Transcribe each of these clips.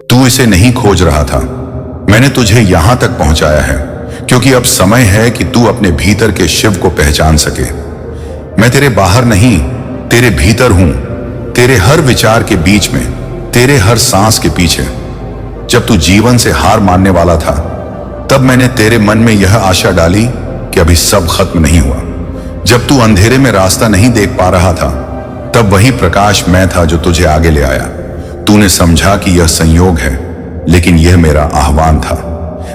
तू इसे नहीं खोज रहा था। मैंने तुझे यहां तक पहुंचाया है क्योंकि अब समय है कि तू अपने भीतर के शिव को पहचान सके। मैं तेरे बाहर नहीं, तेरे भीतर हूं, तेरे हर विचार के बीच में, तेरे हर सांस के पीछे। जब तू जीवन से हार मानने वाला था, तब मैंने तेरे मन में यह आशा डाली कि अभी सब खत्म नहीं हुआ। जब तू अंधेरे में रास्ता नहीं देख पा रहा था, तब वही प्रकाश मैं था जो तुझे आगे ले आया। तूने समझा कि यह संयोग है, लेकिन यह मेरा आह्वान था।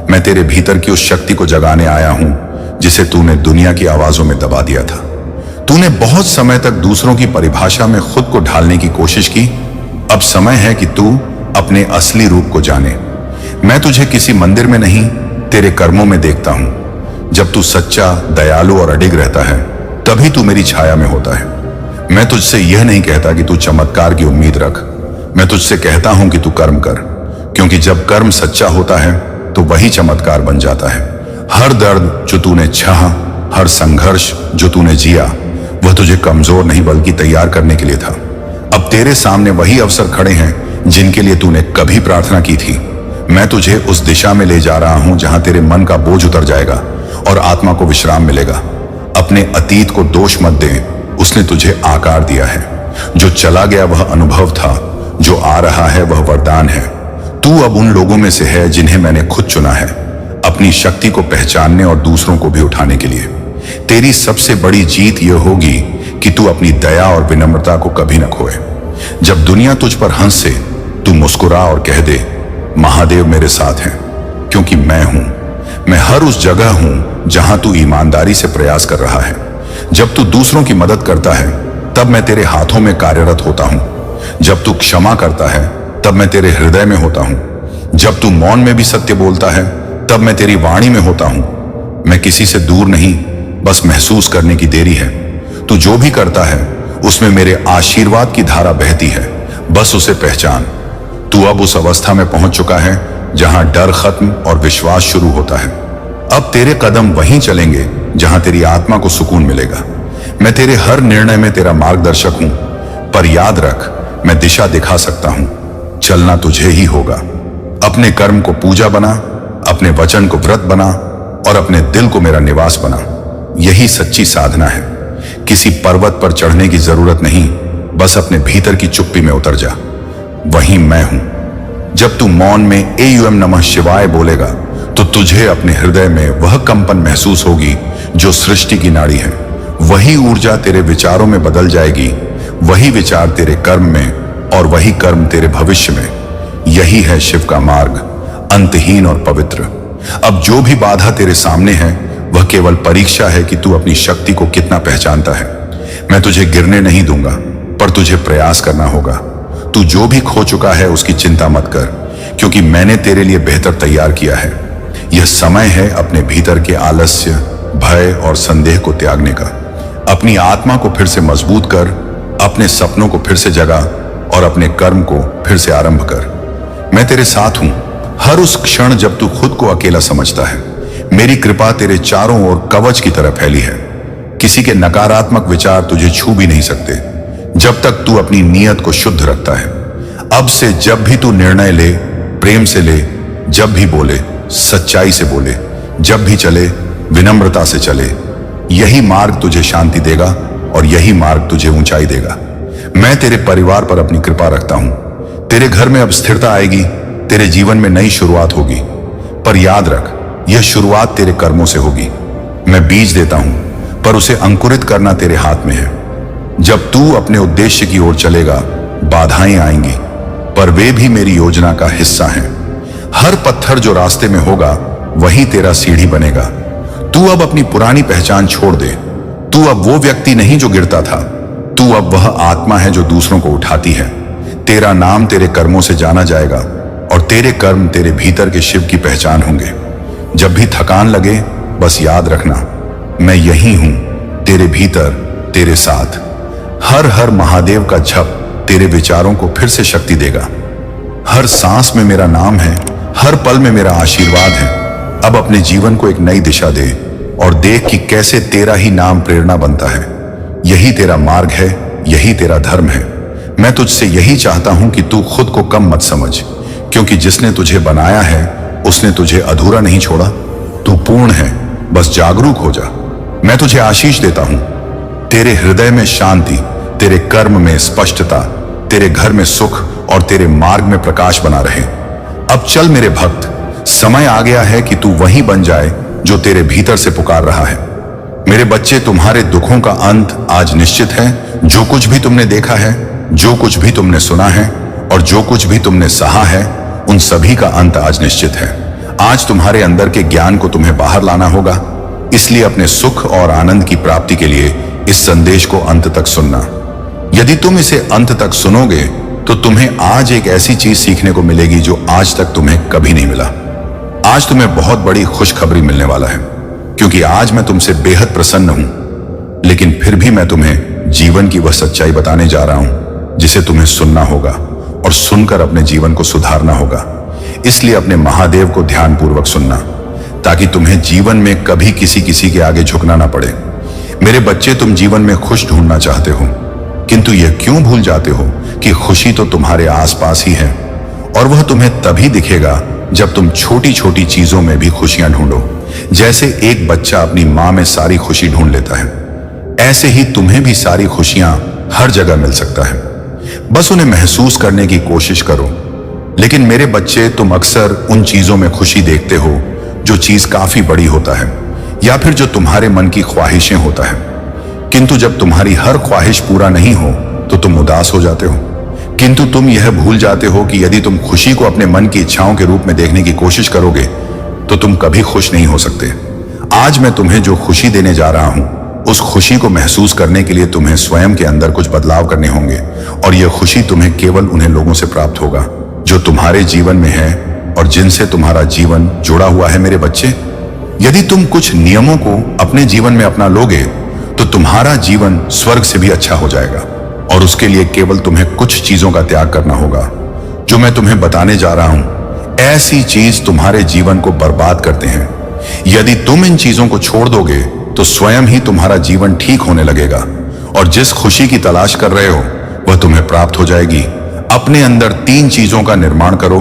मैं तेरे भीतर की उस शक्ति को जगाने आया हूं जिसे तूने दुनिया की आवाजों में दबा दिया था। तूने बहुत समय तक दूसरों की परिभाषा में खुद को ढालने की कोशिश की। अब समय है कि तू अपने असली रूप को जाने। मैं तुझे किसी मंदिर में नहीं, तेरे कर्मों में देखता हूं। जब तू सच्चा, दयालु और अडिग रहता है, तभी तू मेरी छाया में होता है। मैं तुझसे यह नहीं कहता कि तू चमत्कार की उम्मीद रख। मैं तुझसे कहता हूं कि तू कर्म कर, क्योंकि जब कर्म सच्चा होता है तो वही चमत्कार बन जाता है। हर दर्द जो तूने सहा, हर संघर्ष जो तूने जिया, वह तुझे कमजोर नहीं बल्कि तैयार करने के लिए था। अब तेरे सामने वही अवसर खड़े हैं जिनके लिए तूने कभी प्रार्थना की थी। मैं तुझे उस दिशा में ले जा रहा हूं जहां तेरे मन का बोझ उतर जाएगा और आत्मा को विश्राम मिलेगा। अपने अतीत को दोष मत दे, उसने तुझे आकार दिया है। जो चला गया वह अनुभव था, जो आ रहा है वह वरदान है। तू अब उन लोगों में से है जिन्हें मैंने खुद चुना है, अपनी शक्ति को पहचानने और दूसरों को भी उठाने के लिए। तेरी सबसे बड़ी जीत यह होगी कि तू अपनी दया और विनम्रता को कभी न खोए। जब दुनिया तुझ पर हंसे, तू मुस्कुरा और कह दे, महादेव मेरे साथ हैं, क्योंकि मैं हूं। मैं हर उस जगह हूं जहां तू ईमानदारी से प्रयास कर रहा है। जब तू दूसरों की मदद करता है, तब मैं तेरे हाथों में कार्यरत होता हूं। जब तू क्षमा करता है, तब मैं तेरे हृदय में होता हूं। जब तू मौन में भी सत्य बोलता है, तब मैं तेरी वाणी में होता हूं। मैं किसी से दूर नहीं, बस महसूस करने की देरी है। तू जो भी करता है, उसमें मेरे आशीर्वाद की धारा बहती है। बस उसे पहचान। तू अब उस अवस्था में पहुंच चुका है जहां डर खत्म और विश्वास शुरू होता है। अब तेरे कदम वहीं चलेंगे जहां तेरी आत्मा को सुकून मिलेगा। मैं तेरे हर निर्णय में तेरा मार्गदर्शक हूं, पर याद रख, मैं दिशा दिखा सकता हूं, चलना तुझे ही होगा। अपने कर्म को पूजा बना, अपने वचन को व्रत बना और अपने दिल को मेरा निवास बना। यही सच्ची साधना है। किसी पर्वत पर चढ़ने की जरूरत नहीं, बस अपने भीतर की चुप्पी में उतर जा। वहीं मैं हूं। जब तू मौन में एयूएम नमः शिवाय बोलेगा, तो तुझे अपने हृदय में वह कंपन महसूस होगी जो सृष्टि की नाड़ी है। वही ऊर्जा तेरे विचारों में बदल जाएगी, वही विचार तेरे कर्म में और वही कर्म तेरे भविष्य में। यही है शिव का मार्ग, अंतहीन और पवित्र। अब जो भी बाधा तेरे सामने है, वह केवल परीक्षा है कि तू अपनी शक्ति को कितना पहचानता है। मैं तुझे गिरने नहीं दूंगा, पर तुझे प्रयास करना होगा। तू जो भी खो चुका है उसकी चिंता मत कर, क्योंकि मैंने तेरे लिए बेहतर तैयार किया है। यह समय है अपने भीतर के आलस्य, भय और संदेह को त्यागने का। अपनी आत्मा को फिर से मजबूत कर, अपने सपनों को फिर से जगा और अपने कर्म को फिर से आरंभ कर। मैं तेरे साथ हूं हर उस क्षण जब तू खुद को अकेला समझता है। मेरी कृपा तेरे चारों ओर कवच की तरह फैली है। किसी के नकारात्मक विचार तुझे छू भी नहीं सकते, जब तक तू अपनी नीयत को शुद्ध रखता है। अब से जब भी तू निर्णय ले, प्रेम से ले। जब भी बोले, सच्चाई से बोले। जब भी चले, विनम्रता से चले। यही मार्ग तुझे शांति देगा और यही मार्ग तुझे ऊंचाई देगा। मैं तेरे परिवार पर अपनी कृपा रखता हूं। तेरे घर में अब स्थिरता आएगी, तेरे जीवन में नई शुरुआत होगी। पर याद रख, यह शुरुआत तेरे कर्मों से होगी। मैं बीज देता हूं, पर उसे अंकुरित करना तेरे हाथ में है। जब तू अपने उद्देश्य की ओर चलेगा, बाधाएं आएंगी, पर वे भी मेरी योजना का हिस्सा हैं। हर पत्थर जो रास्ते में होगा, वही तेरा सीढ़ी बनेगा। तू अब अपनी पुरानी पहचान छोड़ दे। तू अब वो व्यक्ति नहीं जो गिरता था, तू अब वह आत्मा है जो दूसरों को उठाती है। तेरा नाम तेरे कर्मों से जाना जाएगा और तेरे कर्म तेरे भीतर के शिव की पहचान होंगे। जब भी थकान लगे, बस याद रखना, मैं यही हूं, तेरे भीतर, तेरे साथ। हर हर महादेव का जप तेरे विचारों को फिर से शक्ति देगा। हर सांस में मेरा नाम है, हर पल में मेरा आशीर्वाद है। अब अपने जीवन को एक नई दिशा दे और देख कि कैसे तेरा ही नाम प्रेरणा बनता है। यही तेरा मार्ग है, यही तेरा धर्म है। मैं तुझसे यही चाहता हूं कि तू खुद को कम मत समझ, क्योंकि जिसने तुझे बनाया है उसने तुझे अधूरा नहीं छोड़ा। तू पूर्ण है, बस जागरूक हो जा। मैं तुझे आशीष देता हूं। तेरे हृदय में शांति, तेरे कर्म में स्पष्टता, तेरे घर में सुख और तेरे मार्ग में प्रकाश बना रहे। अब चल मेरे भक्त, समय आ गया है कि तू वही बन जाए जो तेरे भीतर से पुकार रहा है। मेरे बच्चे, तुम्हारे दुखों का अंत आज निश्चित है। जो कुछ भी तुमने देखा है, जो कुछ भी तुमने सुना है और जो कुछ भी तुमने सहा है, उन सभी का अंत आज निश्चित है। आज तुम्हारे अंदर के ज्ञान को तुम्हें बाहर लाना होगा। इसलिए अपने सुख और आनंद की प्राप्ति के लिए इस संदेश को अंत तक सुनना। यदि तुम इसे अंत तक सुनोगे तो तुम्हें आज एक ऐसी चीज सीखने को मिलेगी जो आज तक तुम्हें कभी नहीं मिला। आज तुम्हें बहुत बड़ी खुशखबरी मिलने वाला है, क्योंकि आज मैं तुमसे बेहद प्रसन्न हूं। लेकिन फिर भी मैं तुम्हें जीवन की वह सच्चाई बताने जा रहा हूं जिसे तुम्हें सुनना होगा और सुनकर अपने जीवन को सुधारना होगा। इसलिए अपने महादेव को ध्यानपूर्वक सुनना, ताकि तुम्हें जीवन में कभी किसी के आगे झुकना ना पड़े। मेरे बच्चे, तुम जीवन में खुश ढूंढना चाहते हो, किंतु यह क्यों भूल जाते हो कि खुशी तो तुम्हारे आसपास ही है और वह तुम्हें तभी दिखेगा जब तुम छोटी छोटी चीजों में भी खुशियां ढूंढो। जैसे एक बच्चा अपनी मां में सारी खुशी ढूंढ लेता है, ऐसे ही तुम्हें भी सारी खुशियां हर जगह मिल सकता है। बस उन्हें महसूस करने की कोशिश करो। लेकिन मेरे बच्चे, तुम अक्सर उन चीजों में खुशी देखते हो जो चीज काफी बड़ी होता है या फिर जो तुम्हारे मन की ख्वाहिशें होता है। किंतु जब तुम्हारी हर ख्वाहिश पूरा नहीं हो तो तुम उदास हो जाते हो। किंतु तुम यह भूल जाते हो कि यदि तुम खुशी को अपने मन की इच्छाओं के रूप में देखने की कोशिश करोगे तो तुम कभी खुश नहीं हो सकते। आज मैं तुम्हें जो खुशी देने जा रहा हूं, उस खुशी को महसूस करने के लिए तुम्हें स्वयं के अंदर कुछ बदलाव करने होंगे और यह खुशी तुम्हें केवल उन्हें लोगों से प्राप्त होगा जो तुम्हारे जीवन में है और जिनसे तुम्हारा जीवन जुड़ा हुआ है। मेरे बच्चे, यदि तुम कुछ नियमों को अपने जीवन में अपना लोगे तो तुम्हारा जीवन स्वर्ग से भी अच्छा हो जाएगा। और उसके लिए केवल तुम्हें कुछ चीजों का त्याग करना होगा जो मैं तुम्हें बताने जा रहा हूं। ऐसी चीज तुम्हारे जीवन को बर्बाद करते हैं। यदि तुम इन चीजों को छोड़ दोगे तो स्वयं ही तुम्हारा जीवन ठीक होने लगेगा और जिस खुशी की तलाश कर रहे हो वह तुम्हें प्राप्त हो जाएगी। अपने अंदर 3 चीजों का निर्माण करो।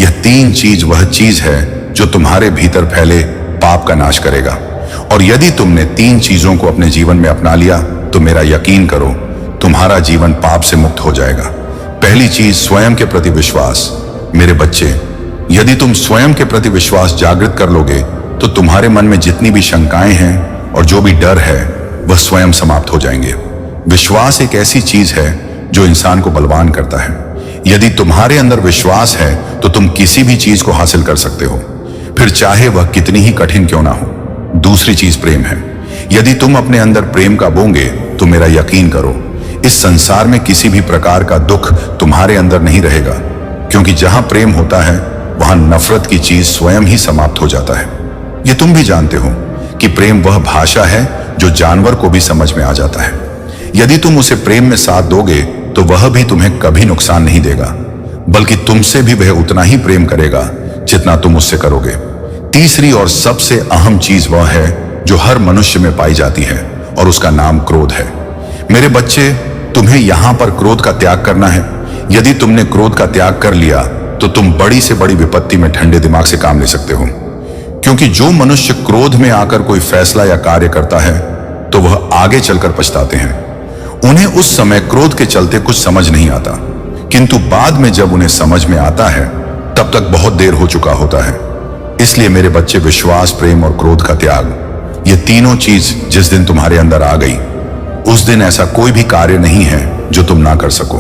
यह 3 चीज वह चीज है जो तुम्हारे भीतर फैले पाप का नाश करेगा। और यदि तुमने 3 चीजों को अपने जीवन में अपना लिया तो मेरा यकीन करो, तुम्हारा जीवन पाप से मुक्त हो जाएगा। पहली चीज, स्वयं के प्रति विश्वास। मेरे बच्चे, यदि तुम स्वयं के प्रति विश्वास जागृत कर लोगे तो तुम्हारे मन में जितनी भी शंकाएं हैं और जो भी डर है वह स्वयं समाप्त हो जाएंगे। विश्वास एक ऐसी चीज है जो इंसान को बलवान करता है। यदि तुम्हारे अंदर विश्वास है तो तुम किसी भी चीज को हासिल कर सकते हो, फिर चाहे वह कितनी ही कठिन क्यों ना हो। दूसरी चीज प्रेम है। यदि तुम अपने अंदर प्रेम का बोओगे तो मेरा यकीन करो, इस संसार में किसी भी प्रकार का दुख तुम्हारे अंदर नहीं रहेगा, क्योंकि जहां प्रेम होता है वहां नफरत की चीज स्वयं ही समाप्त हो जाता है। ये तुम भी जानते हो कि प्रेम वह भाषा है जो जानवर को भी समझ में आ जाता है। यदि तुम उसे प्रेम में साथ दोगे तो वह भी तुम्हें कभी नुकसान नहीं देगा, बल्कि तुमसे भी वह उतना ही प्रेम करेगा जितना तुम उससे करोगे। तीसरी और सबसे अहम चीज वह है जो हर मनुष्य में पाई जाती है और उसका नाम क्रोध है। मेरे बच्चे, तुम्हें यहां पर क्रोध का त्याग करना है। यदि तुमने क्रोध का त्याग कर लिया तो तुम बड़ी से बड़ी विपत्ति में ठंडे दिमाग से काम ले सकते हो, क्योंकि जो मनुष्य क्रोध में आकर कोई फैसला या कार्य करता है तो वह आगे चलकर पछताते हैं। उन्हें उस समय क्रोध के चलते कुछ समझ नहीं आता, किंतु बाद में जब उन्हें समझ में आता है तब तक बहुत देर हो चुका होता है। इसलिए मेरे बच्चे, विश्वास, प्रेम और क्रोध का त्याग, ये तीनों चीज जिस दिन तुम्हारे अंदर आ गई उस दिन ऐसा कोई भी कार्य नहीं है जो तुम ना कर सको।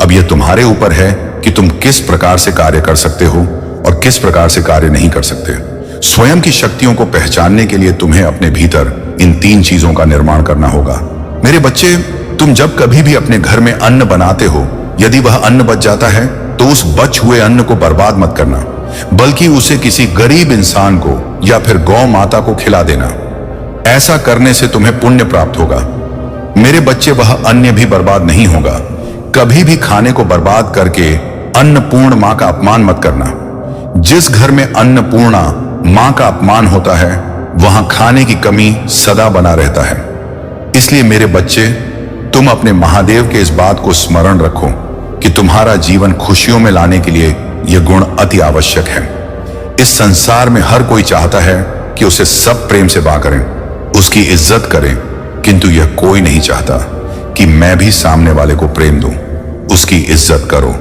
अब यह तुम्हारे ऊपर है कि तुम किस प्रकार से कार्य कर सकते हो और किस प्रकार से कार्य नहीं कर सकते। स्वयं की शक्तियों को पहचानने के लिए तुम्हें अपने भीतर इन 3 चीजों का निर्माण करना होगा। मेरे बच्चे, तुम जब कभी भी अपने घर में अन्न बनाते हो, यदि वह अन्न बच जाता है तो उस बच हुए अन्न को बर्बाद मत करना, बल्कि उसे किसी गरीब इंसान को या फिर गौ माता को खिला देना। ऐसा करने से तुम्हें पुण्य प्राप्त होगा। मेरे बच्चे, वह अन्न भी बर्बाद नहीं होगा। कभी भी खाने को बर्बाद करके अन्नपूर्ण मां का अपमान मत करना। जिस घर में अन्नपूर्णा मां का अपमान होता है वहां खाने की कमी सदा बना रहता है। इसलिए मेरे बच्चे, तुम अपने महादेव के इस बात को स्मरण रखो कि तुम्हारा जीवन खुशियों में लाने के लिए ये गुण अति आवश्यक है। इस संसार में हर कोई चाहता है कि उसे सब प्रेम से बात करें, उसकी इज्जत करें, किंतु यह कोई नहीं चाहता कि मैं भी सामने वाले को प्रेम दूं, उसकी इज्जत करो।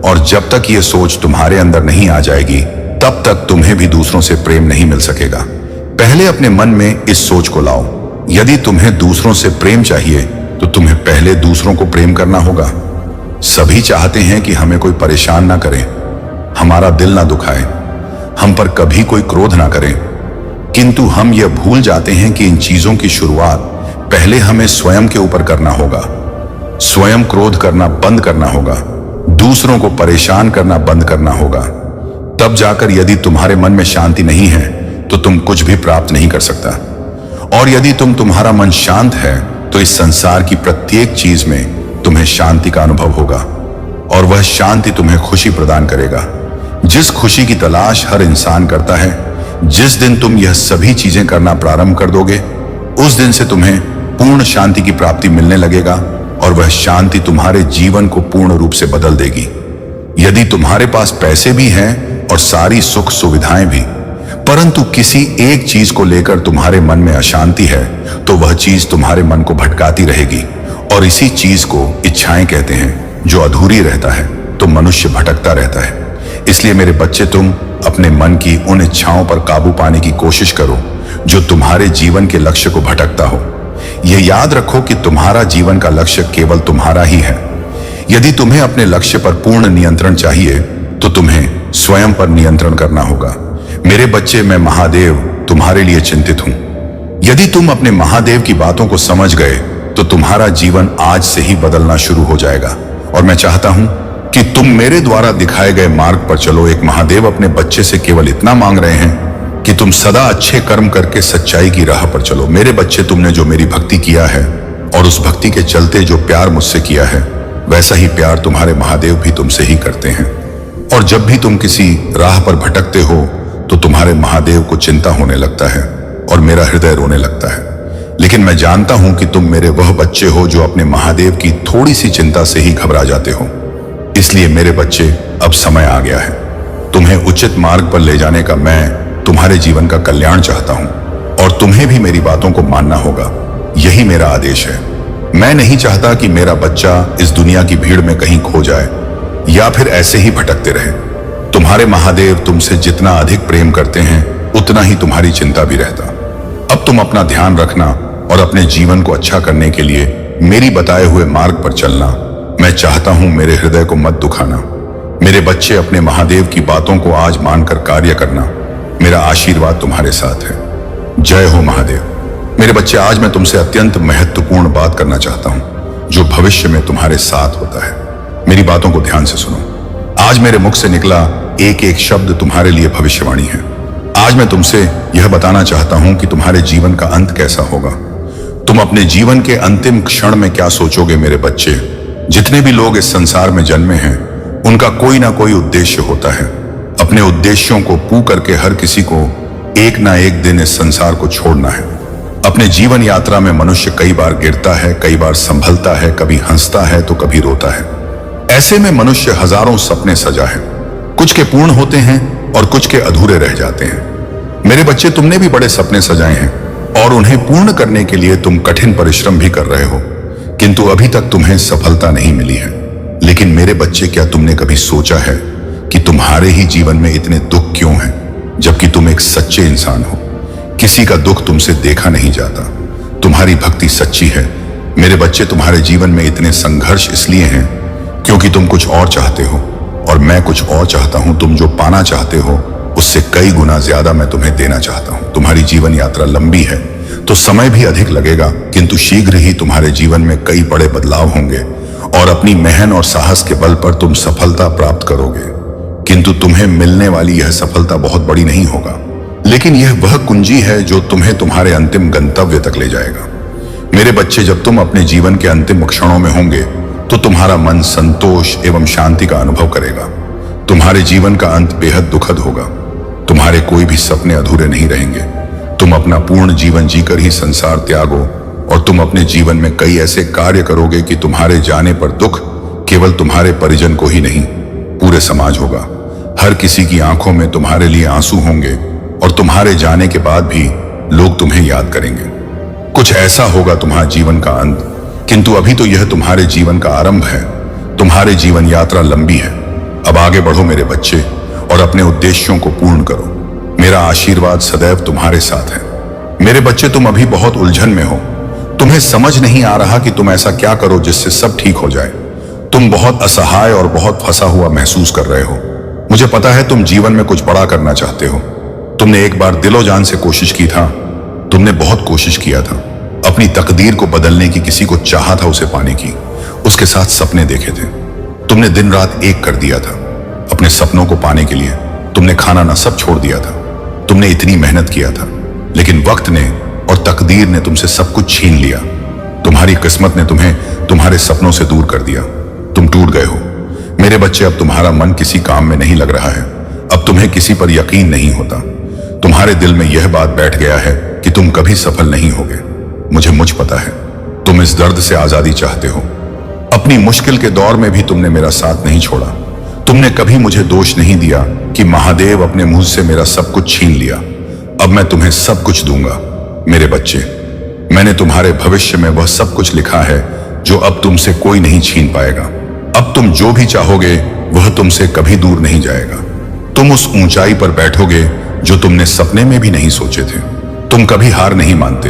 और जब तक यह सोच तुम्हारे अंदर नहीं आ जाएगी, तब तक तुम्हें भी दूसरों से प्रेम नहीं मिल सकेगा। पहले अपने मन में इस सोच को लाओ, यदि तुम्हें दूसरों से प्रेम चाहिए तो तुम्हें पहले दूसरों को प्रेम करना होगा। सभी चाहते हैं कि हमें कोई परेशान ना करे, हमारा दिल ना दुखाए, हम पर कभी कोई क्रोध ना करे, किंतु हम यह भूल जाते हैं कि इन चीजों की शुरुआत पहले हमें स्वयं के ऊपर करना होगा। स्वयं क्रोध करना बंद करना होगा, दूसरों को परेशान करना बंद करना होगा। तब जाकर यदि तुम्हारे मन में शांति नहीं है तो तुम कुछ भी प्राप्त नहीं कर सकता। और यदि तुम्हारा मन शांत है तो इस संसार की प्रत्येक चीज में तुम्हें शांति का अनुभव होगा, और वह शांति तुम्हें खुशी प्रदान करेगा। जिस खुशी की तलाश हर इंसान करता है, जिस दिन तुम यह सभी चीजें करना प्रारंभ कर दोगे, उस दिन से तुम्हें पूर्ण शांति की प्राप्ति मिलने लगेगा, और वह शांति तुम्हारे जीवन को पूर्ण रूप से बदल देगी। यदि तुम्हारे पास पैसे भी हैं और सारी सुख सुविधाएं भी, परंतु किसी एक चीज को लेकर तुम्हारे मन में अशांति है, तो वह चीज तुम्हारे मन को भटकाती रहेगी, और इसी चीज को इच्छाएं कहते हैं। जो अधूरी रहता है तो मनुष्य भटकता रहता है। इसलिए मेरे बच्चे, तुम अपने मन की उन इच्छाओं पर काबू पाने की कोशिश करो जो तुम्हारे जीवन के लक्ष्य को भटकता हो। यह याद रखो कि तुम्हारा जीवन का लक्ष्य केवल तुम्हारा ही है। यदि तुम्हें अपने लक्ष्य पर पूर्ण नियंत्रण चाहिए तो तुम्हें स्वयं पर नियंत्रण करना होगा। मेरे बच्चे, मैं महादेव तुम्हारे लिए चिंतित हूं। यदि तुम अपने महादेव की बातों को समझ गए तो तुम्हारा जीवन आज से ही बदलना शुरू हो जाएगा। और मैं चाहता हूं कि तुम मेरे द्वारा दिखाए गए मार्ग पर चलो। एक महादेव अपने बच्चे से केवल इतना मांग रहे हैं कि तुम सदा अच्छे कर्म करके सच्चाई की राह पर चलो। मेरे बच्चे, तुमने जो मेरी भक्ति किया है और उस भक्ति के चलते जो प्यार मुझसे किया है, वैसा ही प्यार तुम्हारे महादेव भी तुमसे ही करते हैं। और जब भी तुम किसी राह पर भटकते हो तो तुम्हारे महादेव को चिंता होने लगता है और मेरा हृदय रोने लगता है। लेकिन मैं जानता हूं कि तुम मेरे वह बच्चे हो जो अपने महादेव की थोड़ी सी चिंता से ही घबरा जाते हो। इसलिए मेरे बच्चे, अब समय आ गया है तुम्हें उचित मार्ग पर ले जाने का। मैं तुम्हारे जीवन का कल्याण चाहता हूं और तुम्हें भी मेरी बातों को मानना होगा। यही मेरा आदेश है। मैं नहीं चाहता कि मेरा बच्चा इस दुनिया की भीड़ में कहीं खो जाए या फिर ऐसे ही भटकते रहे। तुम्हारे महादेव तुमसे जितना अधिक प्रेम करते हैं, उतना ही तुम्हारी चिंता भी रहता। अब तुम अपना ध्यान रखना और अपने जीवन को अच्छा करने के लिए मेरी बताए हुए मार्ग पर चलना। मैं चाहता हूं मेरे हृदय को मत दुखाना। मेरे बच्चे, अपने महादेव की बातों को आज मानकर कार्य करना। मेरा आशीर्वाद तुम्हारे साथ है। जय हो महादेव। मेरे बच्चे, आज मैं तुमसे अत्यंत महत्वपूर्ण बात करना चाहता हूं जो भविष्य में तुम्हारे साथ होता है। मेरी बातों को ध्यान से सुनो। आज मेरे मुख से निकला एक एक शब्द तुम्हारे लिए भविष्यवाणी है। आज मैं तुमसे यह बताना चाहता हूं कि तुम्हारे जीवन का अंत कैसा होगा। तुम अपने जीवन के अंतिम क्षण में क्या सोचोगे। मेरे बच्चे, जितने भी लोग इस संसार में जन्मे हैं, उनका कोई ना कोई उद्देश्य होता है। अपने उद्देश्यों को पू करके हर किसी को एक ना एक दिन इस संसार को छोड़ना है। अपने जीवन यात्रा में मनुष्य कई बार गिरता है, कई बार संभलता है, कभी हंसता है तो कभी रोता है। ऐसे में मनुष्य हजारों सपने सजा है। कुछ के पूर्ण होते हैं और कुछ के अधूरे रह जाते हैं। मेरे बच्चे, तुमने भी बड़े सपने सजाए हैं और उन्हें पूर्ण करने के लिए तुम कठिन परिश्रम भी कर रहे हो, किंतु अभी तक तुम्हें सफलता नहीं मिली है। लेकिन मेरे बच्चे, क्या तुमने कभी सोचा है कि तुम्हारे ही जीवन में इतने दुख क्यों हैं, जबकि तुम एक सच्चे इंसान हो। किसी का दुख तुमसे देखा नहीं जाता। तुम्हारी भक्ति सच्ची है। मेरे बच्चे, तुम्हारे जीवन में इतने संघर्ष इसलिए हैं क्योंकि तुम कुछ और चाहते हो और मैं कुछ और चाहता हूं। तुम जो पाना चाहते हो उससे कई गुना ज्यादा मैं तुम्हें देना चाहता हूं। तुम्हारी जीवन यात्रा लंबी है तो समय भी अधिक लगेगा, किंतु शीघ्र ही तुम्हारे जीवन में कई बड़े बदलाव होंगे और अपनी मेहनत और साहस के बल पर तुम सफलता प्राप्त करोगे। किंतु तुम्हें मिलने वाली यह सफलता बहुत बड़ी नहीं होगा, लेकिन यह वह कुंजी है जो तुम्हें तुम्हारे अंतिम गंतव्य तक ले जाएगा। मेरे बच्चे, जब तुम अपने जीवन के अंतिम क्षणों में होंगे तो तुम्हारा मन संतोष एवं शांति का अनुभव करेगा। तुम्हारे जीवन का अंत बेहद दुखद होगा। तुम्हारे कोई भी सपने अधूरे नहीं रहेंगे। तुम अपना पूर्ण जीवन जीकर ही संसार त्यागो और तुम अपने जीवन में कई ऐसे कार्य करोगे कि तुम्हारे जाने पर दुख केवल तुम्हारे परिजन को ही नहीं, पूरे समाज होगा। हर किसी की आंखों में तुम्हारे लिए आंसू होंगे और तुम्हारे जाने के बाद भी लोग तुम्हें याद करेंगे। कुछ ऐसा होगा तुम्हारे जीवन का अंत, किंतु अभी तो यह तुम्हारे जीवन का आरंभ है। तुम्हारे जीवन यात्रा लंबी है। अब आगे बढ़ो मेरे बच्चे और अपने उद्देश्यों को पूर्ण करो। मेरा आशीर्वाद सदैव तुम्हारे साथ है। मेरे बच्चे, तुम अभी बहुत उलझन में हो। तुम्हें समझ नहीं आ रहा कि तुम ऐसा क्या करो जिससे सब ठीक हो जाए। तुम बहुत असहाय और बहुत फंसा हुआ महसूस कर रहे हो। मुझे पता है तुम जीवन में कुछ बड़ा करना चाहते हो। तुमने एक बार दिलो जान से कोशिश की था। तुमने बहुत कोशिश किया था। अपनी तकदीर को बदलने की, किसी को चाहा था उसे पाने की, उसके साथ सपने देखे थे। तुमने दिन रात एक कर दिया था अपने सपनों को पाने के लिए। तुमने खाना ना सब छोड़ दिया था। तुमने इतनी मेहनत किया था, लेकिन वक्त ने और तकदीर ने तुमसे सब कुछ छीन लिया। तुम्हारी किस्मत ने तुम्हें तुम्हारे सपनों से दूर कर दिया। तुम टूट गए हो मेरे बच्चे। अब तुम्हारा मन किसी काम में नहीं लग रहा है। अब तुम्हें किसी पर यकीन नहीं होता। तुम्हारे दिल में यह बात बैठ गया है कि तुम कभी सफल नहीं होगे। मुझे पता है तुम इस दर्द से आजादी चाहते हो। अपनी मुश्किल के दौर में भी तुमने मेरा साथ नहीं छोड़ा। तुमने कभी मुझे दोष नहीं दिया कि महादेव अपने मुंह से मेरा सब कुछ छीन लिया। अब मैं तुम्हें सब कुछ दूंगा मेरे बच्चे। मैंने तुम्हारे भविष्य में वह सब कुछ लिखा है जो अब तुमसे कोई नहीं छीन पाएगा। अब तुम जो भी चाहोगे वह तुमसे कभी दूर नहीं जाएगा। तुम उस ऊंचाई पर बैठोगे जो तुमने सपने में भी नहीं सोचे थे। तुम कभी हार नहीं मानते।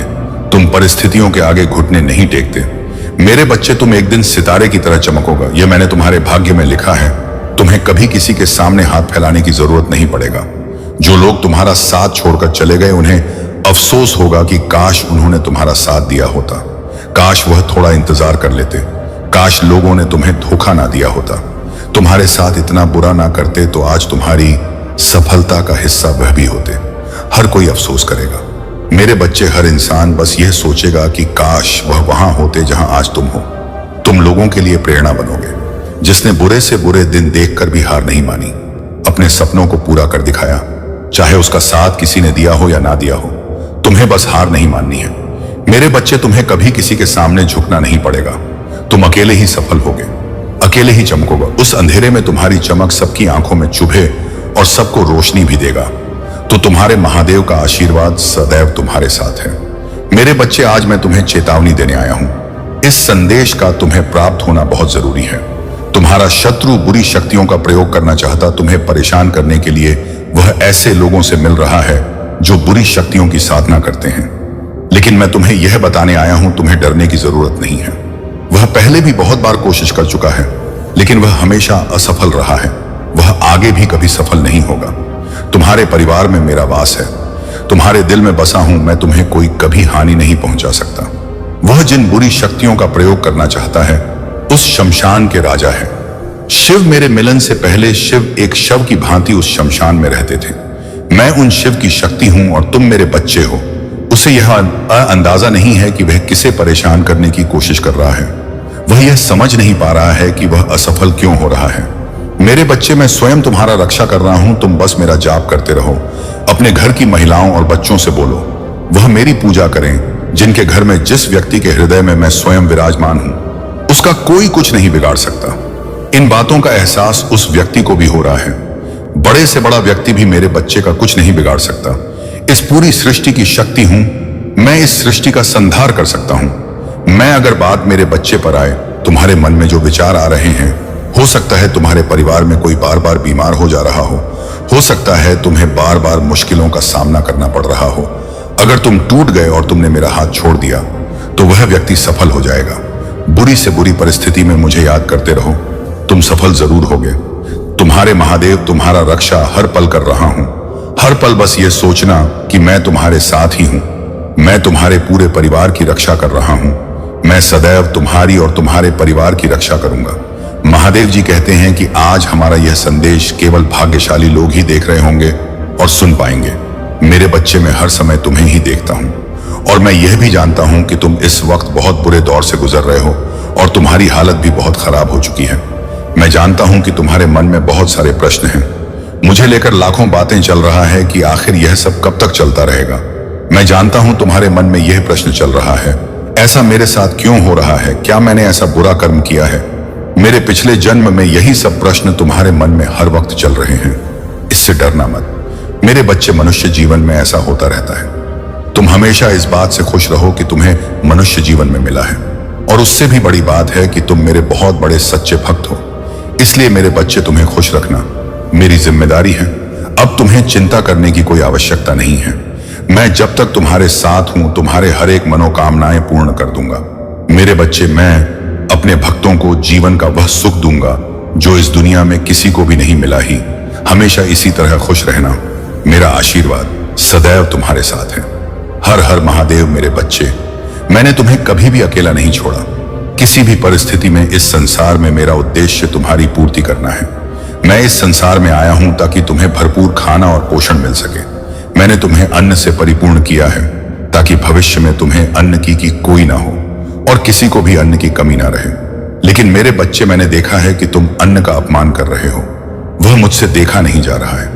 तुम परिस्थितियों के आगे घुटने नहीं टेकते। मेरे बच्चे, तुम एक दिन सितारे की तरह चमकोगा। यह मैंने तुम्हारे भाग्य में लिखा है। तुम्हें कभी किसी के सामने हाथ फैलाने की जरूरत नहीं पड़ेगा। जो लोग तुम्हारा साथ छोड़कर चले गए उन्हें अफसोस होगा कि काश उन्होंने तुम्हारा साथ दिया होता। काश वह थोड़ा इंतजार कर लेते। काश लोगों ने तुम्हें धोखा ना दिया होता। तुम्हारे साथ इतना बुरा ना करते तो आज तुम्हारी सफलता का हिस्सा वह भी होते। हर कोई अफसोस करेगा मेरे बच्चे। हर इंसान बस यह सोचेगा कि काश वह वहां होते जहां आज तुम हो। तुम लोगों के लिए प्रेरणा बनोगे। जिसने बुरे से बुरे दिन देखकर भी हार नहीं मानी, अपने सपनों को पूरा कर दिखाया। चाहे उसका साथ किसी ने दिया हो या ना दिया हो, तुम्हें बस हार नहीं माननी है मेरे बच्चे। तुम्हें कभी किसी के सामने झुकना नहीं पड़ेगा। तुम अकेले ही सफल होगे, अकेले ही चमकोगे। उस अंधेरे में तुम्हारी चमक सबकी आंखों में चुभे और सबको रोशनी भी देगा। तो तुम्हारे महादेव का आशीर्वाद सदैव तुम्हारे साथ है मेरे बच्चे। आज मैं तुम्हें चेतावनी देने आया हूं। इस संदेश का तुम्हें प्राप्त होना बहुत जरूरी है। तुम्हारा शत्रु बुरी शक्तियों का प्रयोग करना चाहता तुम्हें परेशान करने के लिए। वह ऐसे लोगों से मिल रहा है जो बुरी शक्तियों की साधना करते हैं। लेकिन मैं तुम्हें यह बताने आया हूं, तुम्हें डरने की जरूरत नहीं है। वह पहले भी बहुत बार कोशिश कर चुका है, लेकिन वह हमेशा असफल रहा है। वह आगे भी कभी सफल नहीं होगा। तुम्हारे परिवार में मेरा वास है। तुम्हारे दिल में बसा हूं मैं। तुम्हें कोई कभी हानि नहीं पहुंचा सकता। वह जिन बुरी शक्तियों का प्रयोग करना चाहता है उस शमशान के राजा है। शिव मेरे मिलन से पहले शिव एक शव की भांति उस शमशान में रहते थे। मैं उन शिव की शक्ति हूं और तुम मेरे बच्चे हो। उसे यह अंदाजा नहीं है कि वह किसे परेशान करने की कोशिश कर रहा है। वह यह समझ नहीं पा रहा है कि वह असफल क्यों हो रहा है। मेरे बच्चे, मैं स्वयं तुम्हारा रक्षा कर रहा हूं। तुम बस मेरा जाप करते रहो। अपने घर की महिलाओं और बच्चों से बोलो वह मेरी पूजा करें। जिनके घर में, जिस व्यक्ति के हृदय में मैं स्वयं विराजमान हूं, उसका कोई कुछ नहीं बिगाड़ सकता। इन बातों का एहसास उस व्यक्ति को भी हो रहा है। बड़े से बड़ा व्यक्ति भी मेरे बच्चे का कुछ नहीं बिगाड़ सकता। इस पूरी सृष्टि की शक्ति हूं मैं। इस सृष्टि का संहार कर सकता हूं मैं। अगर बात मेरे बच्चे पर आए, तुम्हारे मन में जो विचार आ रहे हैं, हो सकता है तुम्हारे परिवार में कोई बार बार बीमार हो जा रहा हो सकता है तुम्हें बार बार मुश्किलों का सामना करना पड़ रहा हो। अगर तुम टूट गए और तुमने मेरा हाथ छोड़ दिया तो वह व्यक्ति सफल हो जाएगा। बुरी से बुरी परिस्थिति में मुझे याद करते रहो, तुम सफल जरूर होगे। तुम्हारे महादेव तुम्हारा रक्षा हर पल कर रहा हूं। हर पल बस ये सोचना कि मैं तुम्हारे साथ ही हूं। मैं तुम्हारे पूरे परिवार की रक्षा कर रहा हूं। मैं सदैव तुम्हारी और तुम्हारे परिवार की रक्षा करूंगा। महादेव जी कहते हैं कि आज हमारा यह संदेश केवल भाग्यशाली लोग ही देख रहे होंगे और सुन पाएंगे। मेरे बच्चे, मैं हर समय तुम्हें ही देखता हूं और मैं यह भी जानता हूं कि तुम इस वक्त बहुत बुरे दौर से गुजर रहे हो और तुम्हारी हालत भी बहुत खराब हो चुकी है। मैं जानता हूं कि तुम्हारे मन में बहुत सारे प्रश्न हैं। मुझे लेकर लाखों बातें चल रहा है कि आखिर यह सब कब तक चलता रहेगा। मैं जानता हूं तुम्हारे मन में यह प्रश्न चल रहा है, ऐसा मेरे साथ क्यों हो रहा है? क्या मैंने ऐसा बुरा कर्म किया है? मेरे पिछले जन्म में यही सब प्रश्न तुम्हारे मन में हर वक्त चल रहे हैं। इससे डरना मत। मेरे बच्चे, मनुष्य जीवन में ऐसा होता रहता है। तुम हमेशा इस बात से खुश रहो कि तुम्हें मनुष्य जीवन में मिला है, और उससे भी बड़ी बात है कि तुम मेरे बहुत बड़े सच्चे भक्त हो। इसलिए मेरे बच्चे, तुम्हें खुश रखना मेरी जिम्मेदारी है। अब तुम्हें चिंता करने की कोई आवश्यकता नहीं है। मैं जब तक तुम्हारे साथ हूं, तुम्हारे हर एक मनोकामनाएं पूर्ण कर दूंगा। मेरे बच्चे, मैं अपने भक्तों को जीवन का वह सुख दूंगा जो इस दुनिया में किसी को भी नहीं मिला ही। हमेशा इसी तरह खुश रहना। मेरा आशीर्वाद सदैव तुम्हारे साथ है। हर हर महादेव। मेरे बच्चे, मैंने तुम्हें कभी भी अकेला नहीं छोड़ा। किसी भी परिस्थिति में इस संसार में मेरा उद्देश्य तुम्हारी पूर्ति करना है। मैं इस संसार में आया हूं ताकि तुम्हें भरपूर खाना और पोषण मिल सके। मैंने तुम्हें अन्न से परिपूर्ण किया है ताकि भविष्य में तुम्हें अन्न की कोई ना हो और किसी को भी अन्न की कमी ना रहे। लेकिन मेरे बच्चे, मैंने देखा है कि तुम अन्न का अपमान कर रहे हो। वह मुझसे देखा नहीं जा रहा है।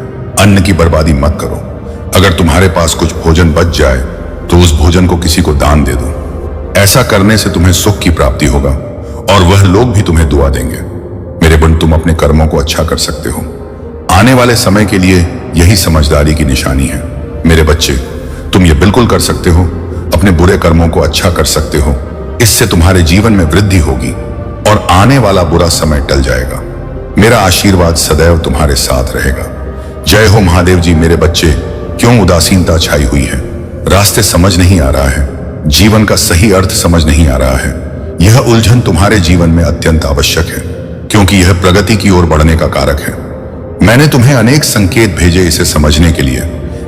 अन्न की बर्बादी मत करो। अगर तुम्हारे पास कुछ भोजन बच जाए तो उस भोजन को किसी को दान दे दो। ऐसा करने से तुम्हें सुख की प्राप्ति होगा और वह लोग भी तुम्हें दुआ देंगे। मेरे बन, तुम अपने कर्मों को अच्छा कर सकते हो। आने वाले समय के लिए यही समझदारी की निशानी है। मेरे बच्चे, तुम ये बिल्कुल कर सकते हो। अपने बुरे कर्मों को अच्छा कर सकते हो। इससे तुम्हारे जीवन में वृद्धि होगी और आने वाला बुरा समय टल जाएगा। मेरा आशीर्वाद सदैव तुम्हारे साथ रहेगा। जय हो महादेव जी। मेरे बच्चे, क्यों उदासीनता छाई हुई है? रास्ते समझ नहीं आ रहा है। जीवन का सही अर्थ समझ नहीं आ रहा है। यह उलझन तुम्हारे जीवन में अत्यंत आवश्यक है, क्योंकि यह प्रगति की ओर बढ़ने का कारक है। मैंने तुम्हें अनेक संकेत भेजे इसे समझने के लिए,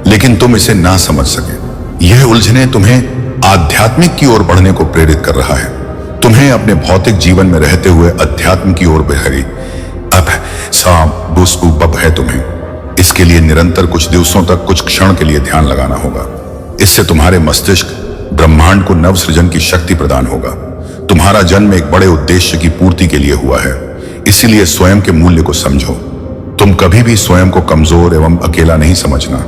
लेकिन तुम इसे ना समझ सके। यह उलझने तुम्हें आध्यात्मिक की ओर बढ़ने को प्रेरित कर रहा है। तुम्हें अपने भौतिक जीवन में रहते हुए अध्यात्म की ओर बहरी अब बब है तुम्हें। इसके लिए निरंतर कुछ दिवसों तक कुछ क्षण के लिए ध्यान लगाना होगा। इससे तुम्हारे मस्तिष्क ब्रह्मांड को नव सृजन की शक्ति प्रदान होगा। तुम्हारा जन्म एक बड़े उद्देश्य की पूर्ति के लिए हुआ है, इसीलिए स्वयं के मूल्य को समझो। तुम कभी भी स्वयं को कमजोर एवं अकेला नहीं समझना।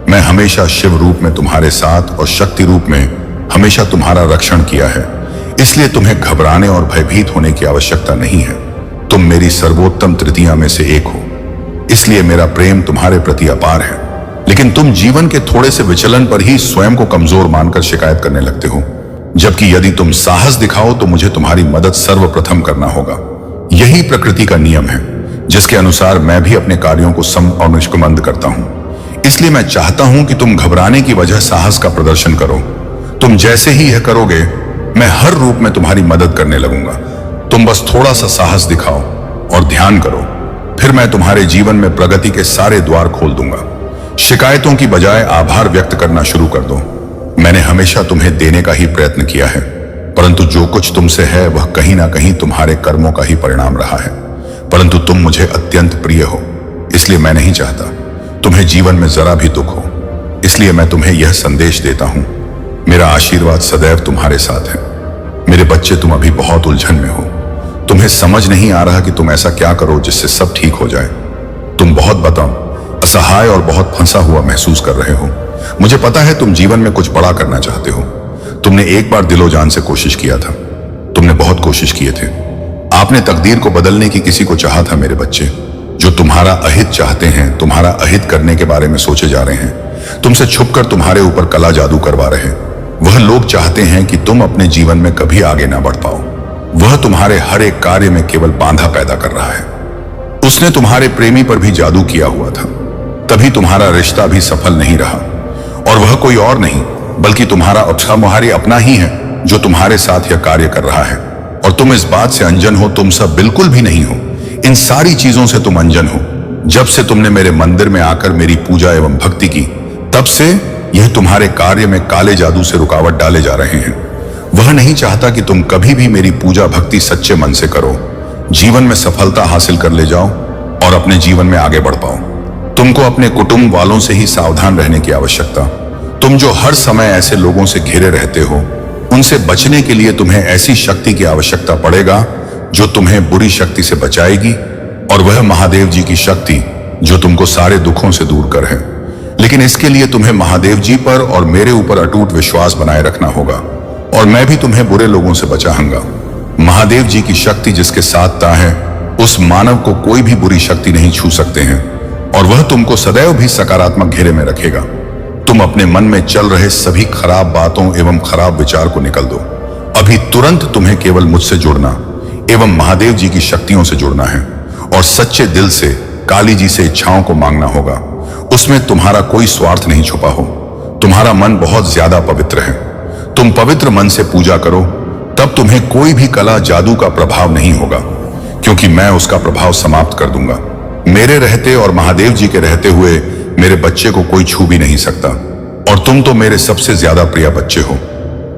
मैं हमेशा शिव रूप में तुम्हारे साथ और शक्ति रूप में हमेशा तुम्हारा रक्षण किया है, इसलिए तुम्हें घबराने और भयभीत होने की आवश्यकता नहीं है। तुम मेरी सर्वोत्तम तृतीया में से एक हो, इसलिए मेरा प्रेम तुम्हारे प्रति अपार है। लेकिन तुम जीवन के थोड़े से विचलन पर ही स्वयं को कमजोर मानकर शिकायत करने लगते हो, जबकि यदि तुम साहस दिखाओ तो मुझे तुम्हारी मदद सर्वप्रथम करना होगा। यही प्रकृति का नियम है, जिसके अनुसार मैं भी अपने कार्यों को सम और निष्कमंद करता हूं। इसलिए मैं चाहता हूं कि तुम घबराने की वजह साहस का प्रदर्शन करो। तुम जैसे ही यह करोगे, मैं हर रूप में तुम्हारी मदद करने लगूंगा। तुम बस थोड़ा सा साहस दिखाओ और ध्यान करो, फिर मैं तुम्हारे जीवन में प्रगति के सारे द्वार खोल दूंगा। शिकायतों की बजाय आभार व्यक्त करना शुरू कर दो। मैंने हमेशा तुम्हें देने का ही प्रयत्न किया है, परंतु जो कुछ तुमसे है वह कहीं ना कहीं तुम्हारे कर्मों का ही परिणाम रहा है। परंतु तुम मुझे अत्यंत प्रिय हो, इसलिए मैं नहीं चाहता तुम्हें जीवन में जरा भी दुख हो। इसलिए मैं तुम्हें यह संदेश देता हूं, मेरा आशीर्वाद सदैव तुम्हारे साथ है। मेरे बच्चे, तुम अभी बहुत उलझन में हो। तुम्हें समझ नहीं आ रहा कि तुम ऐसा क्या करो जिससे सब ठीक हो जाए। तुम बहुत बताओ असहाय और बहुत फंसा हुआ महसूस कर रहे हो। मुझे पता है तुम जीवन में कुछ बड़ा करना चाहते हो। तुमने एक बार दिलो जान से कोशिश किया था। तुमने बहुत कोशिश किए थे। आपने तकदीर को बदलने की किसी को चाहा था। मेरे बच्चे, जो तुम्हारा अहित चाहते हैं, तुम्हारा अहित करने के बारे में सोचे जा रहे हैं, तुमसे छुपकर तुम्हारे ऊपर कला जादू करवा रहे हैं, वह लोग चाहते हैं कि तुम अपने जीवन में कभी आगे ना बढ़ पाओ। वह तुम्हारे हर एक कार्य में केवल बाधा पैदा कर रहा है। उसने तुम्हारे प्रेमी पर भी जादू किया हुआ था, तभी तुम्हारा रिश्ता भी सफल नहीं रहा। और वह कोई और नहीं बल्कि तुम्हारी अपना ही है जो तुम्हारे साथ यह कार्य कर रहा है। और तुम इस बात से अनजान हो। तुम सब बिल्कुल भी नहीं हो। इन सारी चीजों से तुम अनजान हो। जब से तुमने मेरे मंदिर में आकर मेरी पूजा एवं भक्ति की, तब से यह तुम्हारे कार्य में काले जादू से रुकावट डाले जा रहे हैं। वह नहीं चाहता कि तुम कभी भी मेरी पूजा भक्ति सच्चे मन से करो, जीवन में सफलता हासिल कर ले जाओ और अपने जीवन में आगे बढ़ पाओ। तुमको अपने कुटुंब वालों से ही सावधान रहने की आवश्यकता। तुम जो हर समय ऐसे लोगों से घिरे रहते हो, उनसे बचने के लिए तुम्हें ऐसी शक्ति की आवश्यकता पड़ेगा जो तुम्हें बुरी शक्ति से बचाएगी, और वह महादेव जी की शक्ति जो तुमको सारे दुखों से दूर कर है। लेकिन इसके लिए तुम्हें महादेव जी पर और मेरे ऊपर अटूट विश्वास बनाए रखना होगा, और मैं भी तुम्हें बुरे लोगों से बचाऊंगा। महादेव जी की शक्ति जिसके साथ ता है, उस मानव को कोई भी बुरी शक्ति नहीं छू सकते हैं। और वह तुमको सदैव भी सकारात्मक घेरे में रखेगा। तुम अपने मन में चल रहे सभी खराब बातों एवं खराब विचार को निकल दो। अभी तुरंत तुम्हें केवल मुझसे जुड़ना एवं महादेव जी की शक्तियों से जुड़ना है और सच्चे दिल से काली जी से इच्छाओं को मांगना होगा। उसमें तुम्हारा कोई स्वार्थ नहीं छुपा हो। तुम्हारा मन बहुत ज्यादा पवित्र है। तुम पवित्र मन से पूजा करो, तब तुम्हें कोई भी कला जादू का प्रभाव नहीं होगा, क्योंकि मैं उसका प्रभाव समाप्त कर दूंगा। मेरे रहते और महादेव जी के रहते हुए मेरे बच्चे को कोई छू भी नहीं सकता, और तुम तो मेरे सबसे ज्यादा प्रिय बच्चे हो।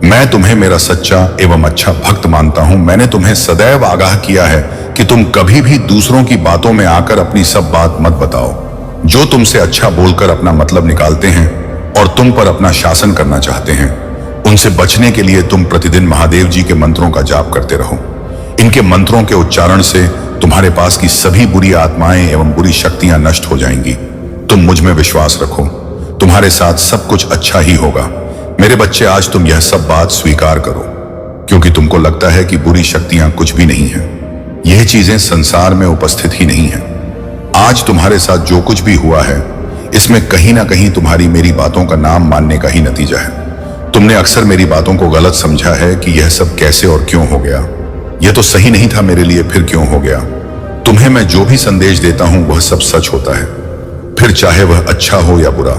मैं तुम्हें मेरा सच्चा एवं अच्छा भक्त मानता हूं। मैंने तुम्हें सदैव आगाह किया है कि तुम कभी भी दूसरों की बातों में आकर अपनी सब बात मत बताओ। जो तुमसे अच्छा बोलकर अपना मतलब निकालते हैं और तुम पर अपना शासन करना चाहते हैं, उनसे बचने के लिए तुम प्रतिदिन महादेव जी के मंत्रों का जाप करते रहो। इनके मंत्रों के उच्चारण से तुम्हारे पास की सभी बुरी आत्माएं एवं बुरी शक्तियां नष्ट हो जाएंगी। तुम मुझ में विश्वास रखो, तुम्हारे साथ सब कुछ अच्छा ही होगा। मेरे बच्चे, आज तुम यह सब बात स्वीकार करो, क्योंकि तुमको लगता है कि बुरी शक्तियां कुछ भी नहीं है। यह चीजें संसार में उपस्थित ही नहीं है। आज तुम्हारे साथ जो कुछ भी हुआ है, इसमें कहीं ना कहीं तुम्हारी मेरी बातों का नाम मानने का ही नतीजा है। तुमने अक्सर मेरी बातों को गलत समझा है कि यह सब कैसे और क्यों हो गया। यह तो सही नहीं था मेरे लिए, फिर क्यों हो गया। तुम्हें मैं जो भी संदेश देता हूं वह सब सच होता है, फिर चाहे वह अच्छा हो या बुरा।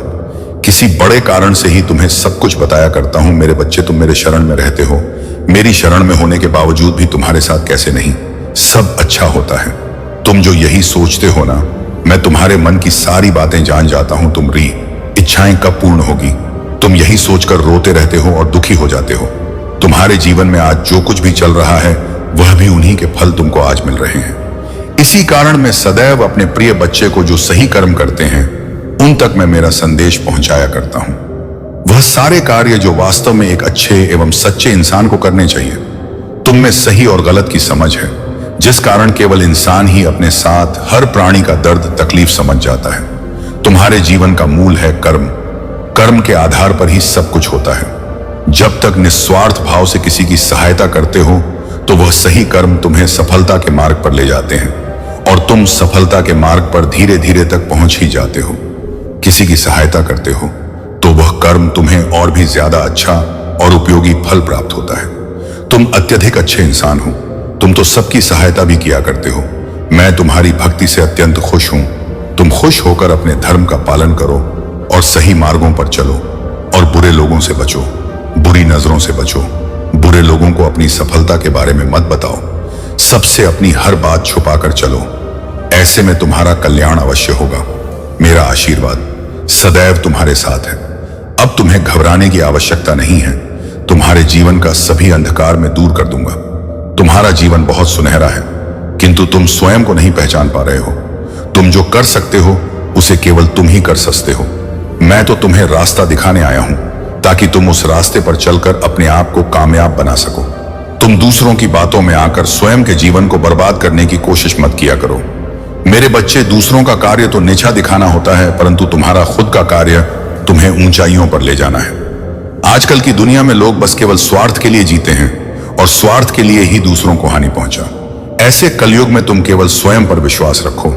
किसी बड़े कारण से ही तुम्हें सब कुछ बताया करता हूं। मेरे बच्चे, तुम मेरे शरण में रहते हो। मेरी शरण में होने के बावजूद भी तुम्हारे साथ कैसे नहीं सब अच्छा होता है। तुम जो यही सोचते हो ना, मैं तुम्हारे मन की सारी बातें जान जाता हूं। तुम्हारी इच्छाएं कब पूर्ण होगी, तुम यही सोचकर रोते रहते हो और दुखी हो जाते हो। तुम्हारे जीवन में आज जो कुछ भी चल रहा है, वह भी उन्हीं के फल तुमको आज मिल रहे हैं। इसी कारण मैं सदैव अपने प्रिय बच्चे को जो सही कर्म करते हैं, उन तक मैं मेरा संदेश पहुंचाया करता हूं। वह सारे कार्य जो वास्तव में एक अच्छे एवं सच्चे इंसान को करने चाहिए। तुम में सही और गलत की समझ है, जिस कारण केवल इंसान ही अपने साथ हर प्राणी का दर्द तकलीफ समझ जाता है। तुम्हारे जीवन का मूल है कर्म। कर्म के आधार पर ही सब कुछ होता है। जब तक निस्वार्थ भाव से किसी की सहायता करते हो, तो वह सही कर्म तुम्हें सफलता के मार्ग पर ले जाते हैं, और तुम सफलता के मार्ग पर धीरे धीरे तक पहुंच ही जाते हो। किसी की सहायता करते हो तो वह कर्म तुम्हें और भी ज्यादा अच्छा और उपयोगी फल प्राप्त होता है। तुम अत्यधिक अच्छे इंसान हो। तुम तो सबकी सहायता भी किया करते हो। मैं तुम्हारी भक्ति से अत्यंत खुश हूं। तुम खुश होकर अपने धर्म का पालन करो और सही मार्गों पर चलो, और बुरे लोगों से बचो, बुरी नजरों से बचो। बुरे लोगों को अपनी सफलता के बारे में मत बताओ। सबसे अपनी हर बात छुपाकर चलो। ऐसे में तुम्हारा कल्याण अवश्य होगा। मेरा आशीर्वाद सदैव तुम्हारे साथ है। अब तुम्हें घबराने की आवश्यकता नहीं है। तुम्हारे जीवन का सभी अंधकार में दूर कर दूंगा। तुम्हारा जीवन बहुत सुनहरा है, किंतु तुम स्वयं को नहीं पहचान पा रहे हो। तुम जो कर सकते हो, उसे केवल तुम ही कर सकते हो। मैं तो तुम्हें रास्ता दिखाने आया हूं, ताकि तुम उस रास्ते पर चलकर अपने आप को कामयाब बना सको। तुम दूसरों की बातों में आकर स्वयं के जीवन को बर्बाद करने की कोशिश मत किया करो। मेरे बच्चे, दूसरों का कार्य तो नीचा दिखाना होता है, परंतु तुम्हारा खुद का कार्य तुम्हें ऊंचाइयों पर ले जाना है। आजकल की दुनिया में लोग बस केवल स्वार्थ के लिए जीते हैं, और स्वार्थ के लिए ही दूसरों को हानि पहुंचा। ऐसे कलयुग में तुम केवल स्वयं पर विश्वास रखो।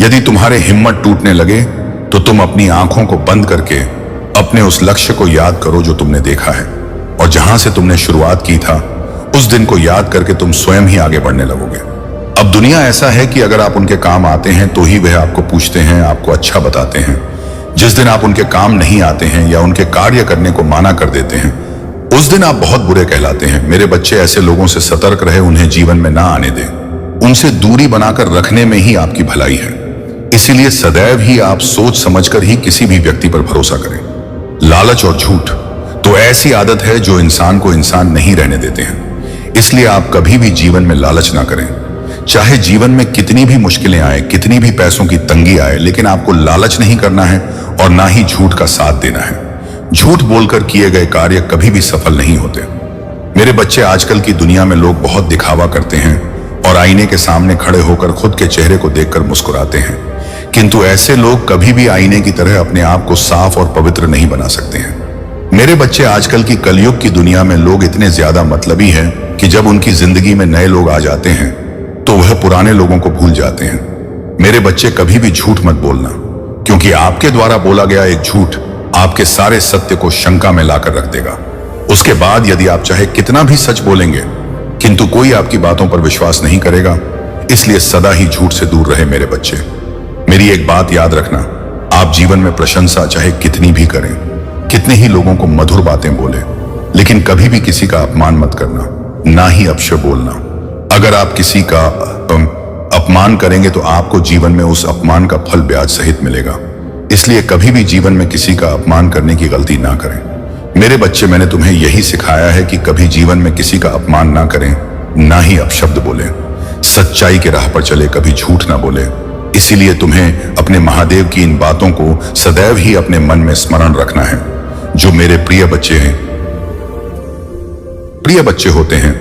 यदि तुम्हारे हिम्मत टूटने लगे, तो तुम अपनी आंखों को बंद करके अपने उस लक्ष्य को याद करो जो तुमने देखा है, और जहां से तुमने शुरुआत की था, उस दिन को याद करके तुम स्वयं ही आगे बढ़ने लगोगे। अब दुनिया ऐसा है कि अगर आप उनके काम आते हैं तो ही वह आपको पूछते हैं, आपको अच्छा बताते हैं। जिस दिन आप उनके काम नहीं आते हैं या उनके कार्य करने को माना कर देते हैं, उस दिन आप बहुत बुरे कहलाते हैं। मेरे बच्चे, ऐसे लोगों से सतर्क रहे, उन्हें जीवन में ना आने दें। उनसे दूरी बनाकर रखने में ही आपकी भलाई है। इसीलिए सदैव ही आप सोच समझकर ही किसी भी व्यक्ति पर भरोसा करें। लालच और झूठ तो ऐसी आदत है जो इंसान को इंसान नहीं रहने देते हैं। इसलिए आप कभी भी जीवन में लालच ना करें। चाहे जीवन में कितनी भी मुश्किलें आए, कितनी भी पैसों की तंगी आए, लेकिन आपको लालच नहीं करना है और ना ही झूठ का साथ देना है। झूठ बोलकर किए गए कार्य कभी भी सफल नहीं होते। मेरे बच्चे, आजकल की दुनिया में लोग बहुत दिखावा करते हैं और आईने के सामने खड़े होकर खुद के चेहरे को देखकर मुस्कुराते हैं, किंतु ऐसे लोग कभी भी आईने की तरह अपने आप को साफ और पवित्र नहीं बना सकते हैं। मेरे बच्चे, आजकल की कलयुग की दुनिया में लोग इतने ज्यादा मतलबी हैं कि जब उनकी जिंदगी में नए लोग आ जाते हैं तो वह पुराने लोगों को भूल जाते हैं। मेरे बच्चे, कभी भी झूठ मत बोलना। क्योंकि आपके द्वारा बोला गया एक झूठ आपके सारे सत्य को शंका में लाकर रख देगा। उसके बाद यदि आप चाहे कितना भी सच बोलेंगे, किंतु कोई आपकी बातों पर विश्वास नहीं करेगा। इसलिए सदा ही झूठ से दूर रहे मेरे बच्चे। मेरी एक बात याद रखना, आप जीवन में प्रशंसा चाहे कितनी भी करें, कितने ही लोगों को मधुर बातें बोले, लेकिन कभी भी किसी का अपमान मत करना, ना ही अपशब्द बोलना। अगर आप किसी का अपमान करेंगे तो आपको जीवन में उस अपमान का फल ब्याज सहित मिलेगा। इसलिए कभी भी जीवन में किसी का अपमान करने की गलती ना करें। मेरे बच्चे, मैंने तुम्हें यही सिखाया है कि कभी जीवन में किसी का अपमान ना करें, ना ही अपशब्द बोले, सच्चाई के राह पर चले, कभी झूठ ना बोले। इसीलिए तुम्हें अपने महादेव की इन बातों को सदैव ही अपने मन में स्मरण रखना है। जो मेरे प्रिय बच्चे होते हैं,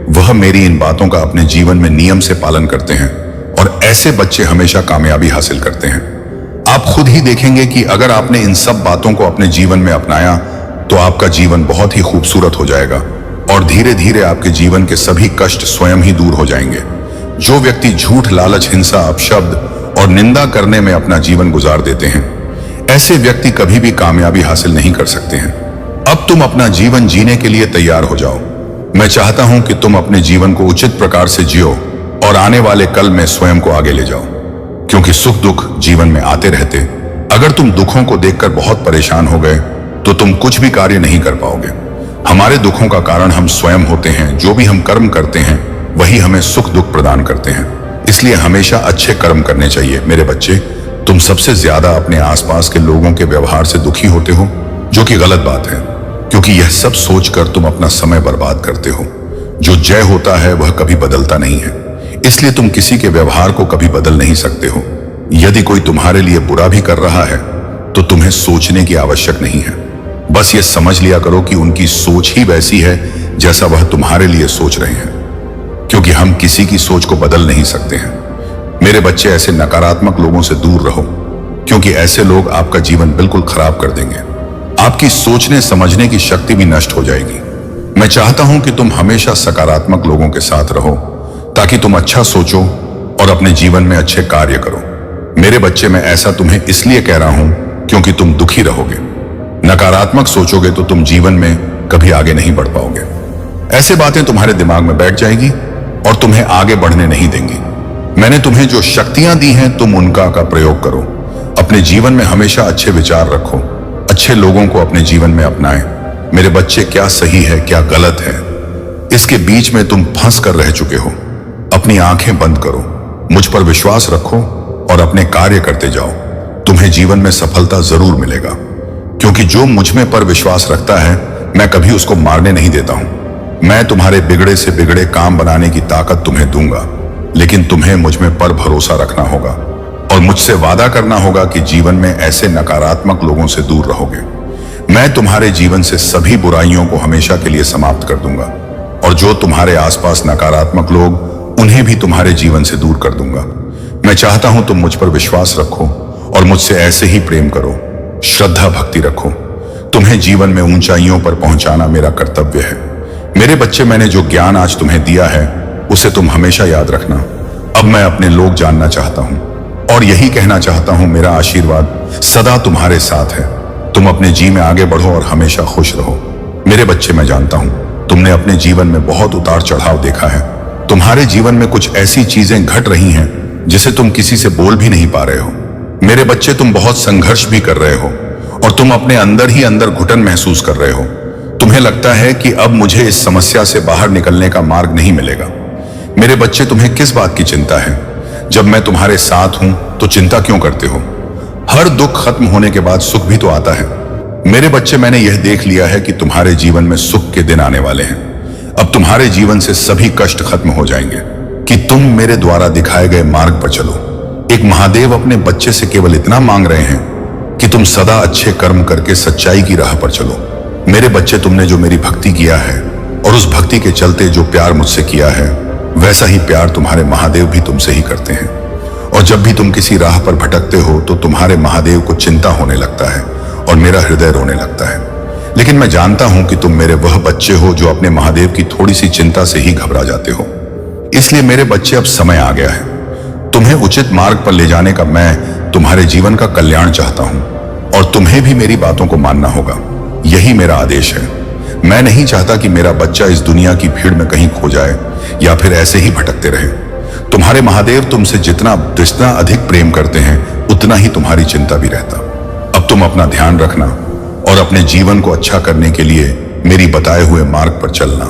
वह मेरी इन बातों का अपने जीवन में नियम से पालन करते हैं, और ऐसे बच्चे हमेशा कामयाबी हासिल करते हैं। आप खुद ही देखेंगे कि अगर आपने इन सब बातों को अपने जीवन में अपनाया तो आपका जीवन बहुत ही खूबसूरत हो जाएगा, और धीरे धीरे आपके जीवन के सभी कष्ट स्वयं ही दूर हो जाएंगे। जो व्यक्ति झूठ, लालच, हिंसा, अपशब्द और निंदा करने में अपना जीवन गुजार देते हैं, ऐसे व्यक्ति कभी भी कामयाबी हासिल नहीं कर सकते हैं। अब तुम अपना जीवन जीने के लिए तैयार हो जाओ। मैं चाहता हूं कि तुम अपने जीवन को उचित प्रकार से जियो और आने वाले कल में स्वयं को आगे ले जाओ, क्योंकि सुख दुख जीवन में आते रहते। अगर तुम दुखों को देखकर बहुत परेशान हो गए तो तुम कुछ भी कार्य नहीं कर पाओगे। हमारे दुखों का कारण हम स्वयं होते हैं। जो भी हम कर्म करते हैं वही हमें सुख दुख प्रदान करते हैं। इसलिए हमेशा अच्छे कर्म करने चाहिए। मेरे बच्चे, तुम सबसे ज्यादा अपने आसपास के लोगों के व्यवहार से दुखी होते हो, जो कि गलत बात है, क्योंकि यह सब सोचकर तुम अपना समय बर्बाद करते हो। जो जय होता है वह कभी बदलता नहीं है, इसलिए तुम किसी के व्यवहार को कभी बदल नहीं सकते हो। यदि कोई तुम्हारे लिए बुरा भी कर रहा है तो तुम्हें सोचने की आवश्यक नहीं है। बस ये समझ लिया करो कि उनकी सोच ही वैसी है जैसा वह तुम्हारे लिए सोच रहे हैं, क्योंकि हम किसी की सोच को बदल नहीं सकते हैं। मेरे बच्चे, ऐसे नकारात्मक लोगों से दूर रहो, क्योंकि ऐसे लोग आपका जीवन बिल्कुल खराब कर देंगे। आपकी सोचने समझने की शक्ति भी नष्ट हो जाएगी। मैं चाहता हूं कि तुम हमेशा सकारात्मक लोगों के साथ रहो, ताकि तुम अच्छा सोचो और अपने जीवन में अच्छे कार्य करो। मेरे बच्चे, मैं ऐसा तुम्हें इसलिए कह रहा हूं क्योंकि तुम दुखी रहोगे। नकारात्मक सोचोगे तो तुम जीवन में कभी आगे नहीं बढ़ पाओगे। ऐसे बातें तुम्हारे दिमाग में बैठ जाएगी और तुम्हें आगे बढ़ने नहीं देंगी। मैंने तुम्हें जो शक्तियां दी हैं, तुम उनका का प्रयोग करो। अपने जीवन में हमेशा अच्छे विचार रखो, अच्छे लोगों को अपने जीवन में अपनाएं। मेरे बच्चे, क्या सही है क्या गलत है, इसके बीच में तुम फंस कर रह चुके हो। अपनी आंखें बंद करो, मुझ पर विश्वास रखो और अपने कार्य करते जाओ। तुम्हें जीवन में सफलता जरूर मिलेगा, क्योंकि जो मुझ में पर विश्वास रखता है, मैं कभी उसको मारने नहीं देता हूं। मैं तुम्हारे बिगड़े से बिगड़े काम बनाने की ताकत तुम्हें दूंगा, लेकिन तुम्हें मुझ में पर भरोसा रखना होगा और मुझसे वादा करना होगा कि जीवन में ऐसे नकारात्मक लोगों से दूर रहोगे। मैं तुम्हारे जीवन से सभी बुराइयों को हमेशा के लिए समाप्त कर दूंगा, और जो तुम्हारे आसपास नकारात्मक लोग, उन्हें भी तुम्हारे जीवन से दूर कर दूंगा। मैं चाहता हूं तुम मुझ पर विश्वास रखो और मुझसे ऐसे ही प्रेम करो, श्रद्धा भक्ति रखो। तुम्हें जीवन में ऊंचाइयों पर पहुंचाना मेरा कर्तव्य है। मेरे बच्चे, मैंने जो ज्ञान आज तुम्हें दिया है उसे तुम हमेशा याद रखना। अब मैं अपने लोग जानना चाहता हूं और यही कहना चाहता हूं, मेरा आशीर्वाद सदा तुम्हारे साथ है। तुम अपने जी में आगे बढ़ो और हमेशा खुश रहो। मेरे बच्चे, मैं जानता हूं तुमने अपने जीवन में बहुत उतार चढ़ाव देखा है। तुम्हारे जीवन में कुछ ऐसी चीजें घट रही हैं जिसे तुम किसी से बोल भी नहीं पा रहे हो। मेरे बच्चे, तुम बहुत संघर्ष भी कर रहे हो और तुम अपने अंदर ही अंदर घुटन महसूस कर रहे हो। तुम्हें लगता है कि अब मुझे इस समस्या से बाहर निकलने का मार्ग नहीं मिलेगा। मेरे बच्चे, तुम्हें किस बात की चिंता है? जब मैं तुम्हारे साथ हूं तो चिंता क्यों करते हो? हर दुख खत्म होने के बाद सुख भी तो आता है। मेरे बच्चे, मैंने यह देख लिया है कि तुम्हारे जीवन में सुख के दिन आने वाले हैं। अब तुम्हारे जीवन से सभी कष्ट खत्म हो जाएंगे कि तुम मेरे द्वारा दिखाए गए मार्ग पर चलो। एक महादेव अपने बच्चे से केवल इतना मांग रहे हैं कि तुम सदा अच्छे कर्म करके सच्चाई की राह पर चलो। मेरे बच्चे, तुमने जो मेरी भक्ति किया है और उस भक्ति के चलते जो प्यार मुझसे किया है, वैसा ही प्यार तुम्हारे महादेव भी तुमसे ही करते हैं। और जब भी तुम किसी राह पर भटकते हो तो तुम्हारे महादेव को चिंता होने लगता है और मेरा हृदय रोने लगता है। लेकिन मैं जानता हूं कि तुम मेरे वह बच्चे हो जो अपने महादेव की थोड़ी सी चिंता से ही घबरा जाते हो। इसलिए मेरे बच्चे, अब समय आ गया है। तुम्हें उचित मार्ग पर ले जाने का मैं तुम्हारे जीवन का कल्याण चाहता हूं और तुम्हें भी मेरी बातों को मानना होगा। यही मेरा आदेश है। मैं नहीं चाहता कि मेरा बच्चा इस दुनिया की भीड़ में कहीं खो जाए या फिर ऐसे ही भटकते रहे। तुम्हारे महादेव तुमसे जितना अधिक प्रेम करते हैं उतना ही तुम्हारी चिंता भी रहता। अब तुम अपना ध्यान रखना और अपने जीवन को अच्छा करने के लिए मेरी बताए हुए मार्ग पर चलना।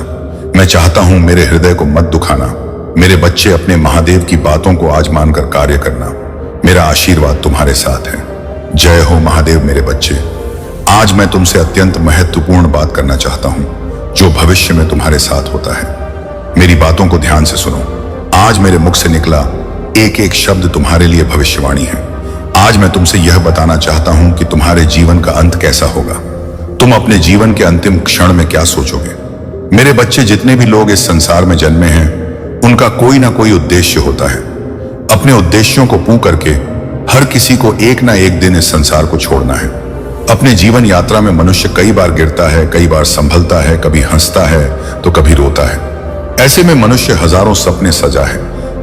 मैं चाहता हूं मेरे हृदय को मत दुखाना। मेरे बच्चे, अपने महादेव की बातों को आज मानकर कार्य करना। मेरा आशीर्वाद तुम्हारे साथ है। जय हो महादेव मेरे बच्चे। आज मैं तुमसे अत्यंत महत्वपूर्ण बात करना चाहता हूं जो भविष्य में तुम्हारे साथ होता है। मेरी बातों को ध्यान से सुनो। आज मेरे मुख से निकला एक एक शब्द तुम्हारे लिए भविष्यवाणी है। आज मैं तुमसे यह बताना चाहता हूं कि तुम्हारे जीवन का अंत कैसा होगा। तुम अपने जीवन के अंतिम क्षण में क्या सोचोगे। मेरे बच्चे, जितने भी लोग इस संसार में जन्मे हैं उनका कोई ना कोई उद्देश्य होता है। अपने उद्देश्यों को पूर्ण करके हर किसी को एक ना एक दिन इस संसार को छोड़ना है। अपने जीवन यात्रा में मनुष्य कई बार गिरता है, कई बार संभलता है, कभी हंसता है तो कभी रोता है। ऐसे में मनुष्य हजारों सपने सजा है।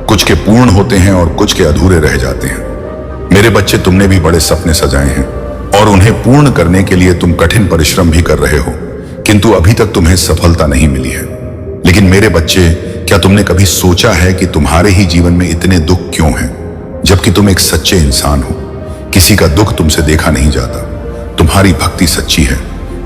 कुछ के पूर्ण होते हैं और कुछ के अधूरे रह जाते हैं। मेरे बच्चे, तुमने भी बड़े सपने सजाए हैं और उन्हें पूर्ण करने के लिए तुम कठिन परिश्रम भी कर रहे हो, किंतु अभी तक तुम्हें सफलता नहीं मिली है। लेकिन मेरे बच्चे, क्या तुमने कभी सोचा है कि तुम्हारे ही जीवन में इतने दुख क्यों हैं, जबकि तुम एक सच्चे इंसान हो। किसी का दुख तुमसे देखा नहीं जाता। तुम्हारी भक्ति सच्ची है।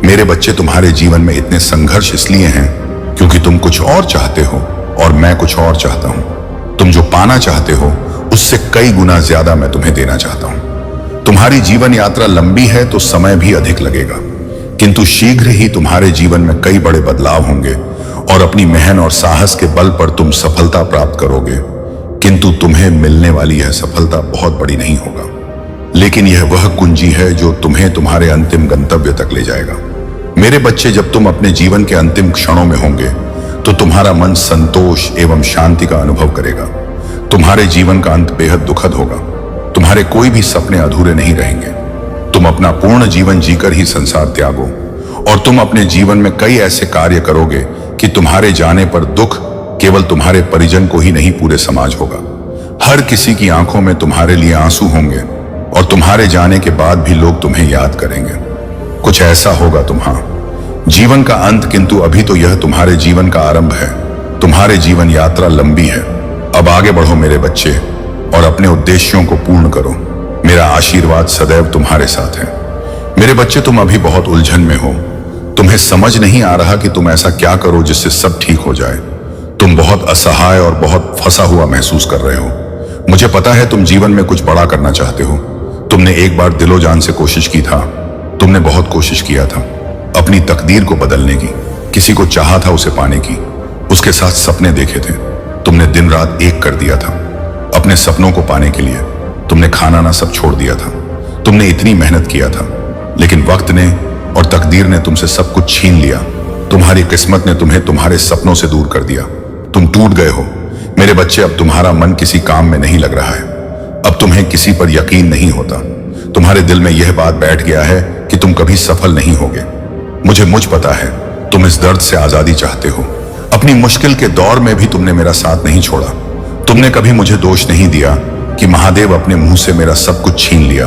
मेरे बच्चे, तुम्हारे जीवन में इतने संघर्ष इसलिए हैं क्योंकि तुम कुछ और चाहते हो और मैं कुछ और चाहता हूं। तुम जो पाना चाहते हो उससे कई गुना ज्यादा मैं तुम्हें देना चाहता हूं। तुम्हारी जीवन यात्रा लंबी है तो समय भी अधिक लगेगा, किंतु शीघ्र ही तुम्हारे जीवन में कई बड़े बदलाव होंगे और अपनी मेहनत और साहस के बल पर तुम सफलता प्राप्त करोगे। किंतु तुम्हें मिलने वाली यह सफलता बहुत बड़ी नहीं होगा, लेकिन यह वह कुंजी है जो तुम्हें तुम्हारे अंतिम गंतव्य तक ले जाएगा। मेरे बच्चे, जब तुम अपने जीवन के अंतिम क्षणों में होंगे तो तुम्हारा मन संतोष एवं शांति का अनुभव करेगा। तुम्हारे जीवन का अंत बेहद दुखद होगा। तुम्हारे कोई भी सपने अधूरे नहीं रहेंगे। तुम अपना पूर्ण जीवन जीकर ही संसार त्यागो और तुम अपने जीवन में कई ऐसे कार्य करोगे कि तुम्हारे जाने पर दुख केवल तुम्हारे परिजन को ही नहीं, पूरे समाज होगा। हर किसी की आंखों में तुम्हारे लिए आंसू होंगे और तुम्हारे जाने के बाद भी लोग तुम्हें याद करेंगे। कुछ ऐसा होगा तुम्हारा जीवन का अंत, किंतु अभी तो यह तुम्हारे जीवन का आरंभ है। तुम्हारे जीवन यात्रा लंबी है। अब आगे बढ़ो मेरे बच्चे और अपने उद्देश्यों को पूर्ण करो। मेरा आशीर्वाद सदैव तुम्हारे साथ है। मेरे बच्चे, तुम अभी बहुत उलझन में हो। तुम्हें समझ नहीं आ रहा कि तुम ऐसा क्या करो जिससे सब ठीक हो जाए। तुम बहुत असहाय और बहुत फंसा हुआ महसूस कर रहे हो। मुझे पता है तुम जीवन में कुछ बड़ा करना चाहते हो। तुमने एक बार दिलो जान से कोशिश की था। तुमने बहुत कोशिश किया था अपनी तकदीर को बदलने की। किसी को चाहा था उसे पाने की, उसके साथ सपने देखे थे। तुमने दिन रात एक कर दिया था अपने सपनों को पाने के लिए। तुमने खाना ना सब छोड़ दिया था। तुमने इतनी मेहनत किया था, लेकिन वक्त ने और तकदीर ने तुमसे सब कुछ छीन लिया। तुम्हारी किस्मत ने तुम्हें तुम्हारे सपनों से दूर कर दिया। तुम टूट गए हो। मेरे बच्चे, अब तुम्हारा मन किसी काम में नहीं लग रहा है। अब तुम्हें किसी पर यकीन नहीं होता। तुम्हारे दिल में यह बात बैठ गया है कि तुम कभी सफल नहीं होगे। मुझे पता है तुम इस दर्द से आजादी चाहते हो। अपनी मुश्किल के दौर में भी तुमने मेरा साथ नहीं छोड़ा। तुमने कभी मुझे दोष नहीं दिया कि महादेव अपने मुंह से मेरा सब कुछ छीन लिया।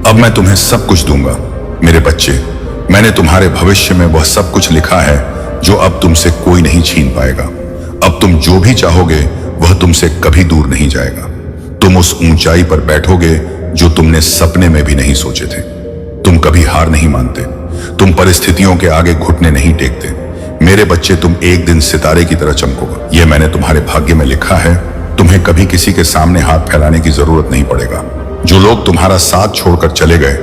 अब मैं तुम्हें सब कुछ दूंगा। मेरे बच्चे, मैंने तुम्हारे भविष्य में वह सब कुछ लिखा है जो अब तुमसे कोई नहीं छीन पाएगा। अब तुम जो भी चाहोगे वह तुमसे कभी दूर नहीं जाएगा। तुम उस ऊंचाई पर बैठोगे जो तुमने सपने में भी नहीं सोचे थे। तुम कभी हार नहीं मानते। तुम परिस्थितियों के आगे घुटने नहीं टेकते। मेरे बच्चे, तुम एक दिन सितारे की तरह चमकोगे। यह मैंने तुम्हारे भाग्य में लिखा है। तुम्हें कभी किसी के सामने हाथ फैलाने की जरूरत नहीं पड़ेगा। जो लोग तुम्हारा साथ छोड़कर चले गए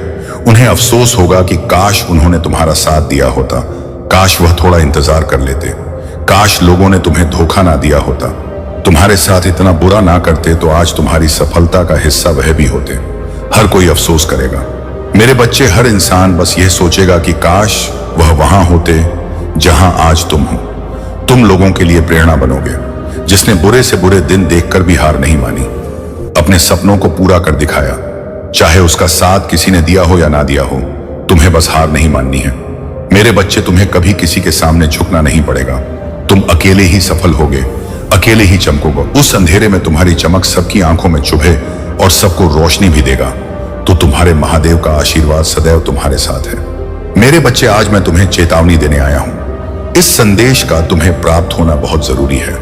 उन्हें अफसोस होगा कि काश उन्होंने तुम्हारा साथ दिया होता। काश वह थोड़ा इंतजार कर लेते। काश लोगों ने तुम्हें धोखा ना दिया होता। तुम्हारे साथ इतना बुरा ना करते तो आज तुम्हारी सफलता का हिस्सा वह भी होते। हर कोई अफसोस करेगा। मेरे बच्चे, हर इंसान बस यह सोचेगा कि काश वह वहां होते जहां आज तुम हो। तुम लोगों के लिए प्रेरणा बनोगे। जिसने बुरे से बुरे दिन देखकर भी हार नहीं मानी, अपने सपनों को पूरा कर दिखाया। चाहे उसका साथ किसी ने दिया हो या ना दिया हो, तुम्हें बस हार नहीं माननी है। मेरे बच्चे, तुम्हें कभी किसी के सामने झुकना नहीं पड़ेगा। तुम अकेले ही सफल होगे, अकेले ही चमकोगे। उस अंधेरे में तुम्हारी चमक सबकी आंखों में चुभे और सबको रोशनी भी देगा। तो तुम्हारे महादेव का आशीर्वाद सदैव तुम्हारे साथ है। मेरे बच्चे, आज मैं तुम्हें चेतावनी देने आया हूं। इस संदेश का तुम्हें प्राप्त होना बहुत जरूरी है।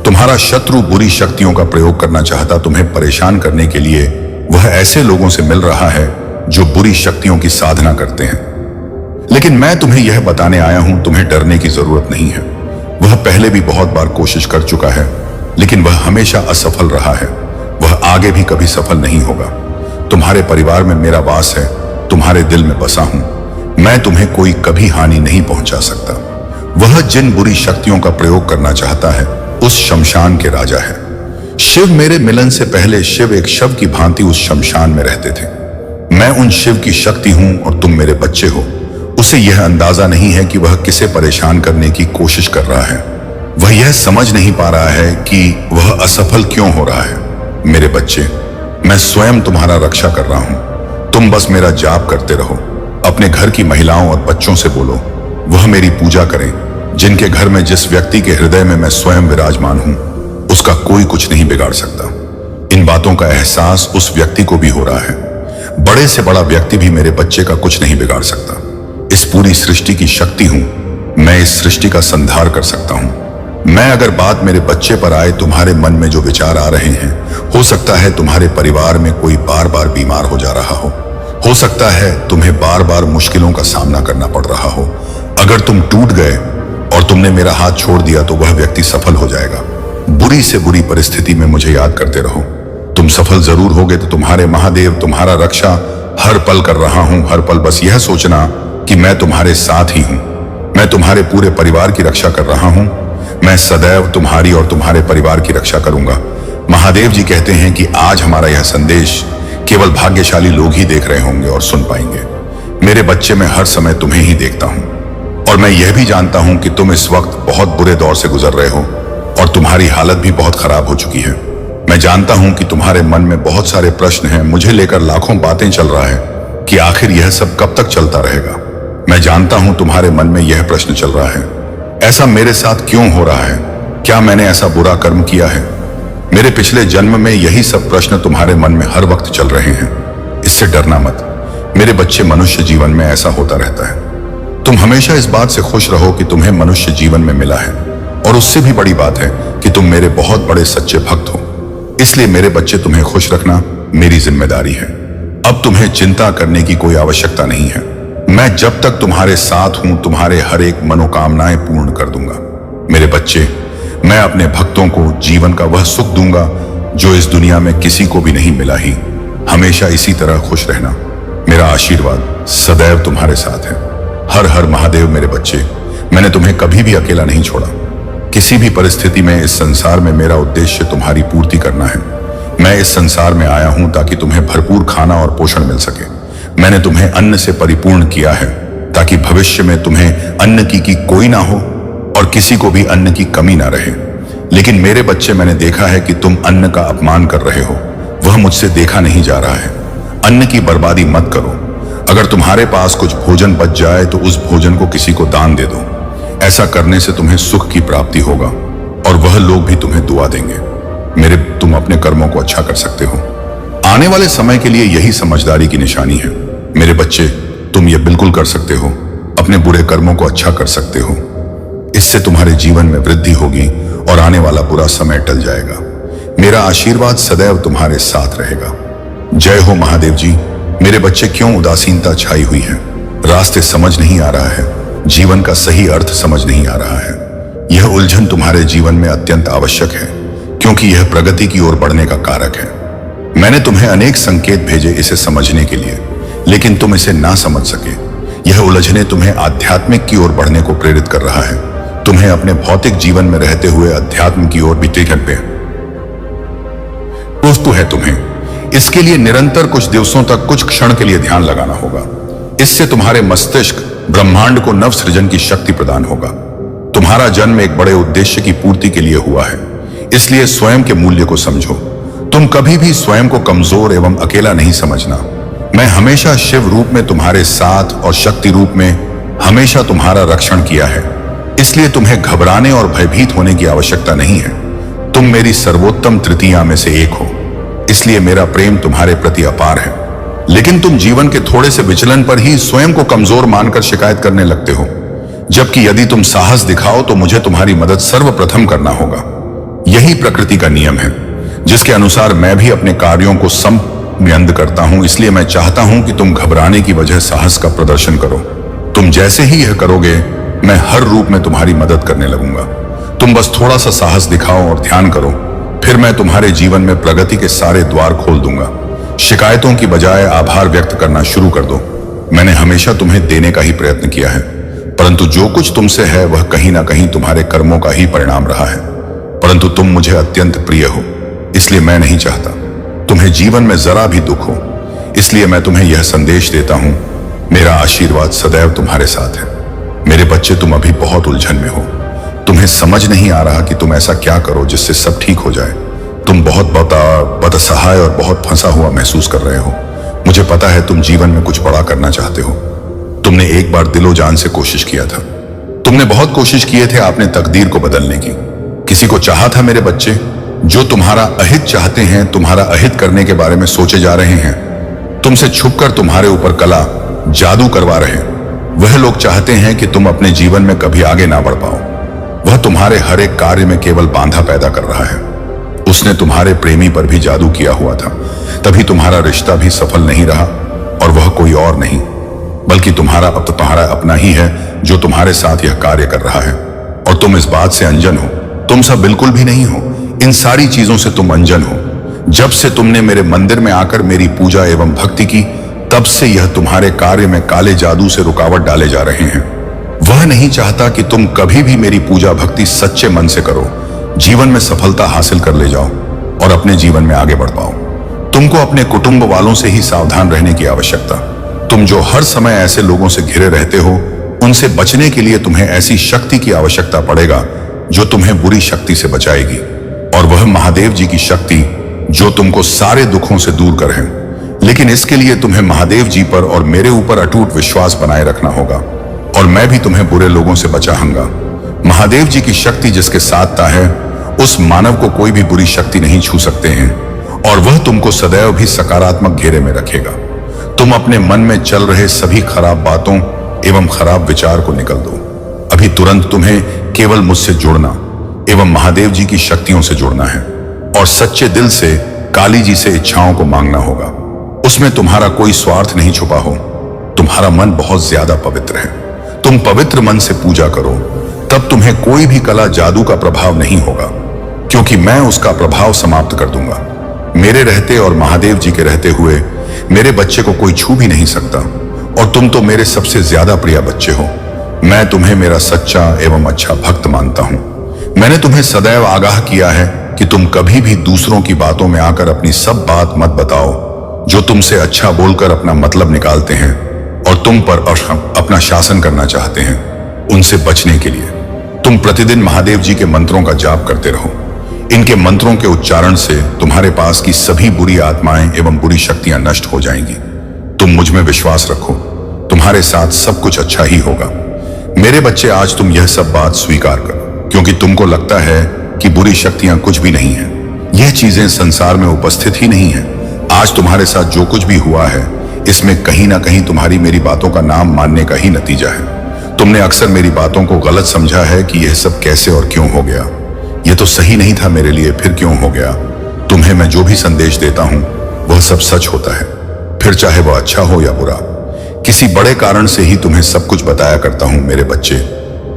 तुम्हारा शत्रु बुरी शक्तियों का प्रयोग करना चाहता तुम्हें परेशान करने के लिए वह ऐसे लोगों से मिल रहा है जो बुरी शक्तियों की साधना करते हैं। लेकिन मैं तुम्हें यह बताने आया हूं, तुम्हें डरने की जरूरत नहीं है। वह पहले भी बहुत बार कोशिश कर चुका है, लेकिन वह हमेशा असफल रहा है। वह आगे भी कभी सफल नहीं होगा। तुम्हारे परिवार में मेरा वास है, तुम्हारे दिल में बसा हूं। मैं तुम्हें कोई कभी हानि नहीं पहुंचा सकता। वह जिन बुरी शक्तियों का प्रयोग करना चाहता है उस शमशान के राजा है। शिव, मेरे मिलन से पहले शिव एक शव की भांति उस शमशान में रहते थे। मैं उन शिव की शक्ति हूं और तुम मेरे बच्चे हो। उसे यह अंदाजा नहीं है कि वह किसे परेशान करने की कोशिश कर रहा है। वह यह समझ नहीं पा रहा है कि वह असफल क्यों हो रहा है। मेरे बच्चे, मैं स्वयं तुम्हारा रक्षा कर रहा हूं। तुम बस मेरा जाप करते रहो। अपने घर की महिलाओं और बच्चों से बोलो वह मेरी पूजा करें। जिनके घर में जिस व्यक्ति के हृदय में मैं स्वयं विराजमान हूं उसका कोई कुछ नहीं बिगाड़ सकता। इन बातों का एहसास उस व्यक्ति को भी हो रहा है। बड़े से बड़ा व्यक्ति भी मेरे बच्चे का कुछ नहीं बिगाड़ सकता। इस पूरी सृष्टि की शक्ति हूं। मैं इस सृष्टि का संहार कर सकता हूं। मैं अगर बात मेरे बच्चे पर आए, तुम्हारे मन में जो विचार आ रहे हैं, हो सकता है तुम्हारे परिवार में कोई बार बार बीमार हो जा रहा हो सकता है तुम्हें बार बार मुश्किलों का सामना करना पड़ रहा हो। अगर तुम टूट गए और तुमने मेरा हाथ छोड़ दिया तो वह व्यक्ति सफल हो जाएगा। बुरी से बुरी परिस्थिति में मुझे याद करते रहो। तुम सफल जरूर होगे। तो तुम्हारे महादेव तुम्हारा रक्षा हर पल कर रहा हूं। हर पल बस यह सोचना कि मैं तुम्हारे साथ ही हूं। मैं तुम्हारे पूरे परिवार की रक्षा कर रहा हूं। मैं सदैव तुम्हारी और तुम्हारे परिवार की रक्षा करूंगा। महादेव जी कहते हैं कि आज हमारा यह संदेश केवल भाग्यशाली लोग ही देख रहे होंगे और सुन पाएंगे। मेरे बच्चे, मैं हर समय तुम्हें ही देखता हूं और मैं यह भी जानता हूं कि तुम इस वक्त बहुत बुरे दौर से गुजर रहे हो और तुम्हारी हालत भी बहुत खराब हो चुकी है। मैं जानता हूं कि तुम्हारे मन में बहुत सारे प्रश्न हैं। मुझे लेकर लाखों बातें चल रहा है कि आखिर यह सब कब तक चलता रहेगा। मैं जानता हूं तुम्हारे मन में यह प्रश्न चल रहा है, ऐसा मेरे साथ क्यों हो रहा है? क्या मैंने ऐसा बुरा कर्म किया है? मेरे पिछले जन्म में यही सब प्रश्न तुम्हारे मन में हर वक्त चल रहे हैं। इससे डरना मत मेरे बच्चे। मनुष्य जीवन में ऐसा होता रहता है। तुम हमेशा इस बात से खुश रहो कि तुम्हें मनुष्य जीवन में मिला है, और उससे भी बड़ी बात है कि तुम मेरे बहुत बड़े सच्चे भक्त हो। इसलिए मेरे बच्चे, तुम्हें खुश रखना मेरी जिम्मेदारी है। अब तुम्हें चिंता करने की कोई आवश्यकता नहीं है। मैं जब तक तुम्हारे साथ हूं तुम्हारे हर एक मनोकामनाएं पूर्ण कर दूंगा। मेरे बच्चे, मैं अपने भक्तों को जीवन का वह सुख दूंगा जो इस दुनिया में किसी को भी नहीं मिला ही। हमेशा इसी तरह खुश रहना। मेरा आशीर्वाद सदैव तुम्हारे साथ है। हर हर महादेव। मेरे बच्चे, मैंने तुम्हें कभी भी अकेला नहीं छोड़ा। किसी भी परिस्थिति में इस संसार में मेरा उद्देश्य तुम्हारी पूर्ति करना है। मैं इस संसार में आया हूं ताकि तुम्हें भरपूर खाना और पोषण मिल सके। मैंने तुम्हें अन्न से परिपूर्ण किया है ताकि भविष्य में तुम्हें अन्न की कोई ना हो और किसी को भी अन्न की कमी ना रहे। लेकिन मेरे बच्चे, मैंने देखा है कि तुम अन्न का अपमान कर रहे हो। वह मुझसे देखा नहीं जा रहा है। अन्न की बर्बादी मत करो। अगर तुम्हारे पास कुछ भोजन बच जाए तो उस भोजन को किसी को दान दे दो। ऐसा करने से तुम्हें सुख की प्राप्ति होगा और वह लोग भी तुम्हें दुआ देंगे। मेरे, तुम अपने कर्मों को अच्छा कर सकते हो। आने वाले समय के लिए यही समझदारी की निशानी है। मेरे बच्चे, तुम ये बिल्कुल कर सकते हो। अपने बुरे कर्मों को अच्छा कर सकते हो। इससे तुम्हारे जीवन में वृद्धि होगी और आने वाला बुरा समय टल जाएगा। मेरा आशीर्वाद सदैव तुम्हारे साथ रहेगा। जय हो महादेव जी। मेरे बच्चे, क्यों उदासीनता छाई हुई है? रास्ते समझ नहीं आ रहा है। जीवन का सही अर्थ समझ नहीं आ रहा है। यह उलझन तुम्हारे जीवन में अत्यंत आवश्यक है क्योंकि यह प्रगति की ओर बढ़ने का कारक है। मैंने तुम्हें अनेक संकेत भेजे इसे समझने के लिए, लेकिन तुम इसे ना समझ सके। यह उलझने तुम्हें आध्यात्मिक की ओर बढ़ने को प्रेरित कर रहा है। तुम्हें अपने भौतिक जीवन में रहते हुए अध्यात्म की ओर भी टिकट पे दोस्तों है। तुम्हें इसके लिए निरंतर कुछ दिवसों तक कुछ क्षण के लिए ध्यान लगाना होगा। इससे तुम्हारे मस्तिष्क ब्रह्मांड को नव सृजन की शक्ति प्रदान होगा। तुम्हारा जन्म एक बड़े उद्देश्य की पूर्ति के लिए हुआ है, इसलिए स्वयं के मूल्य को समझो। तुम कभी भी स्वयं को कमजोर एवं अकेला नहीं समझना। मैं हमेशा शिव रूप में तुम्हारे साथ और शक्ति रूप में हमेशा तुम्हारा रक्षण किया है। इसलिए तुम्हें घबराने और भयभीत होने की आवश्यकता नहीं है। तुम मेरी सर्वोत्तम तृतीया में से एक हो, इसलिए मेरा प्रेम तुम्हारे प्रति अपार है। लेकिन तुम जीवन के थोड़े से विचलन पर ही स्वयं को कमजोर मानकर शिकायत करने लगते हो, जबकि यदि तुम साहस दिखाओ तो मुझे तुम्हारी मदद सर्वप्रथम करना होगा। यही प्रकृति का नियम है, जिसके अनुसार मैं भी अपने कार्यों को संयंत्र करता हूं। इसलिए मैं चाहता हूं कि तुम घबराने की बजाय साहस का प्रदर्शन करो। तुम जैसे ही यह करोगे, मैं हर रूप में तुम्हारी मदद करने लगूंगा। तुम बस थोड़ा सा साहस दिखाओ और ध्यान करो, फिर मैं तुम्हारे जीवन में प्रगति के सारे द्वार खोल दूंगा। शिकायतों की बजाय आभार व्यक्त करना शुरू कर दो। मैंने हमेशा तुम्हें देने का ही प्रयत्न किया है, परंतु जो कुछ तुमसे है वह कहीं ना कहीं तुम्हारे कर्मों का ही परिणाम रहा है। परंतु तुम मुझे अत्यंत प्रिय हो, इसलिए मैं नहीं चाहता तुम्हें जीवन में जरा भी दुख हो। इसलिए मैं तुम्हें यह संदेश देता हूं, मेरा आशीर्वाद सदैव तुम्हारे साथ है। मेरे बच्चे, तुम अभी बहुत उलझन में हो। तुम्हें समझ नहीं आ रहा कि तुम ऐसा क्या करो जिससे सब ठीक हो जाए। तुम बहुत बदसहाय और बहुत फंसा हुआ महसूस कर रहे हो। मुझे पता है तुम जीवन में कुछ बड़ा करना चाहते हो। तुमने एक बार दिलो जान से कोशिश किया था। तुमने बहुत कोशिश किए थे आपने तकदीर को बदलने की। किसी को चाहा था मेरे बच्चे? जो तुम्हारा अहित चाहते हैं, तुम्हारा अहित करने के बारे में सोचे जा रहे हैं, तुमसे छुपकर तुम्हारे ऊपर कला जादू करवा रहे हैं, वह लोग चाहते हैं कि तुम अपने जीवन में कभी आगे ना बढ़ पाओ। वह तुम्हारे हर एक कार्य में केवल बांधा पैदा कर रहा है। उसने तुम्हारे प्रेमी पर भी जादू किया हुआ था, तभी तुम्हारा रिश्ता भी सफल नहीं रहा। और वह कोई और नहीं बल्कि तुम्हारा अपना ही है जो तुम्हारे साथ यह कार्य कर रहा है। और तुम इस बात से अनजान हो। तुम सब बिल्कुल भी नहीं हो। इन सारी चीजों से तुम अनजान हो। जब से तुमने मेरे मंदिर में आकर मेरी पूजा एवं भक्ति की, तब से यह तुम्हारे कार्य में काले जादू से रुकावट डाले जा रहे हैं। वह नहीं चाहता कि तुम कभी भी मेरी पूजा भक्ति सच्चे मन से करो, जीवन में सफलता हासिल कर ले जाओ और अपने जीवन में आगे बढ़ पाओ। तुमको अपने कुटुंब वालों से ही सावधान रहने की आवश्यकता। तुम जो हर समय ऐसे लोगों से घिरे रहते हो, उनसे बचने के लिए तुम्हें ऐसी शक्ति की आवश्यकता पड़ेगा जो तुम्हें बुरी शक्ति से बचाएगी। और वह महादेव जी की शक्ति जो तुमको सारे दुखों से दूर करे। लेकिन इसके लिए तुम्हें महादेव जी पर और मेरे ऊपर अटूट विश्वास बनाए रखना होगा, और मैं भी तुम्हें बुरे लोगों से बचाऊंगा। महादेव जी की शक्ति जिसके साथ है, उस मानव को कोई भी बुरी शक्ति नहीं छू सकते हैं, और वह तुमको सदैव भी सकारात्मक घेरे में रखेगा। तुम अपने मन में चल रहे सभी खराब बातों एवं खराब विचार को निकल दो। अभी तुरंत तुम्हें केवल मुझसे जुड़ना एवं महादेव जी की शक्तियों से जुड़ना है, और सच्चे दिल से काली जी से इच्छाओं को मांगना होगा। उसमें तुम्हारा कोई स्वार्थ नहीं छुपा हो। तुम्हारा मन बहुत ज्यादा पवित्र है। तुम पवित्र मन से पूजा करो, तब तुम्हें कोई भी कला जादू का प्रभाव नहीं होगा, क्योंकि मैं उसका प्रभाव समाप्त कर दूंगा। मेरे रहते और महादेव जी के रहते हुए मेरे बच्चे को कोई छू भी नहीं सकता, और तुम तो मेरे सबसे ज्यादा प्रिय बच्चे हो। मैं तुम्हें मेरा सच्चा एवं अच्छा भक्त मानता हूं। मैंने तुम्हें सदैव आगाह किया है कि तुम कभी भी दूसरों की बातों में आकर अपनी सब बात मत बताओ, जो तुमसे अच्छा बोलकर अपना मतलब निकालते हैं और तुम पर अपना शासन करना चाहते हैं। उनसे बचने के लिए तुम प्रतिदिन महादेव जी के मंत्रों का जाप करते रहो। इनके मंत्रों के उच्चारण से तुम्हारे पास की सभी बुरी आत्माएं एवं बुरी शक्तियां नष्ट हो जाएंगी। तुम मुझ में विश्वास रखो, तुम्हारे साथ सब कुछ अच्छा ही होगा। मेरे बच्चे, आज तुम यह सब बात स्वीकार करो, क्योंकि तुमको लगता है कि बुरी शक्तियां कुछ भी नहीं है। यह चीजें संसार में उपस्थित ही नहीं है। आज तुम्हारे साथ जो कुछ भी हुआ है, इसमें कहीं ना कहीं तुम्हारी मेरी बातों का नाम मानने का ही नतीजा है। तुमने अक्सर मेरी बातों को गलत समझा है कि यह सब कैसे और क्यों हो गया। यह तो सही नहीं था मेरे लिए, फिर क्यों हो गया। तुम्हें मैं जो भी संदेश देता हूं वह सब सच होता है, फिर चाहे वह अच्छा हो या बुरा। किसी बड़े कारण से ही तुम्हें सब कुछ बताया करता हूं। मेरे बच्चे,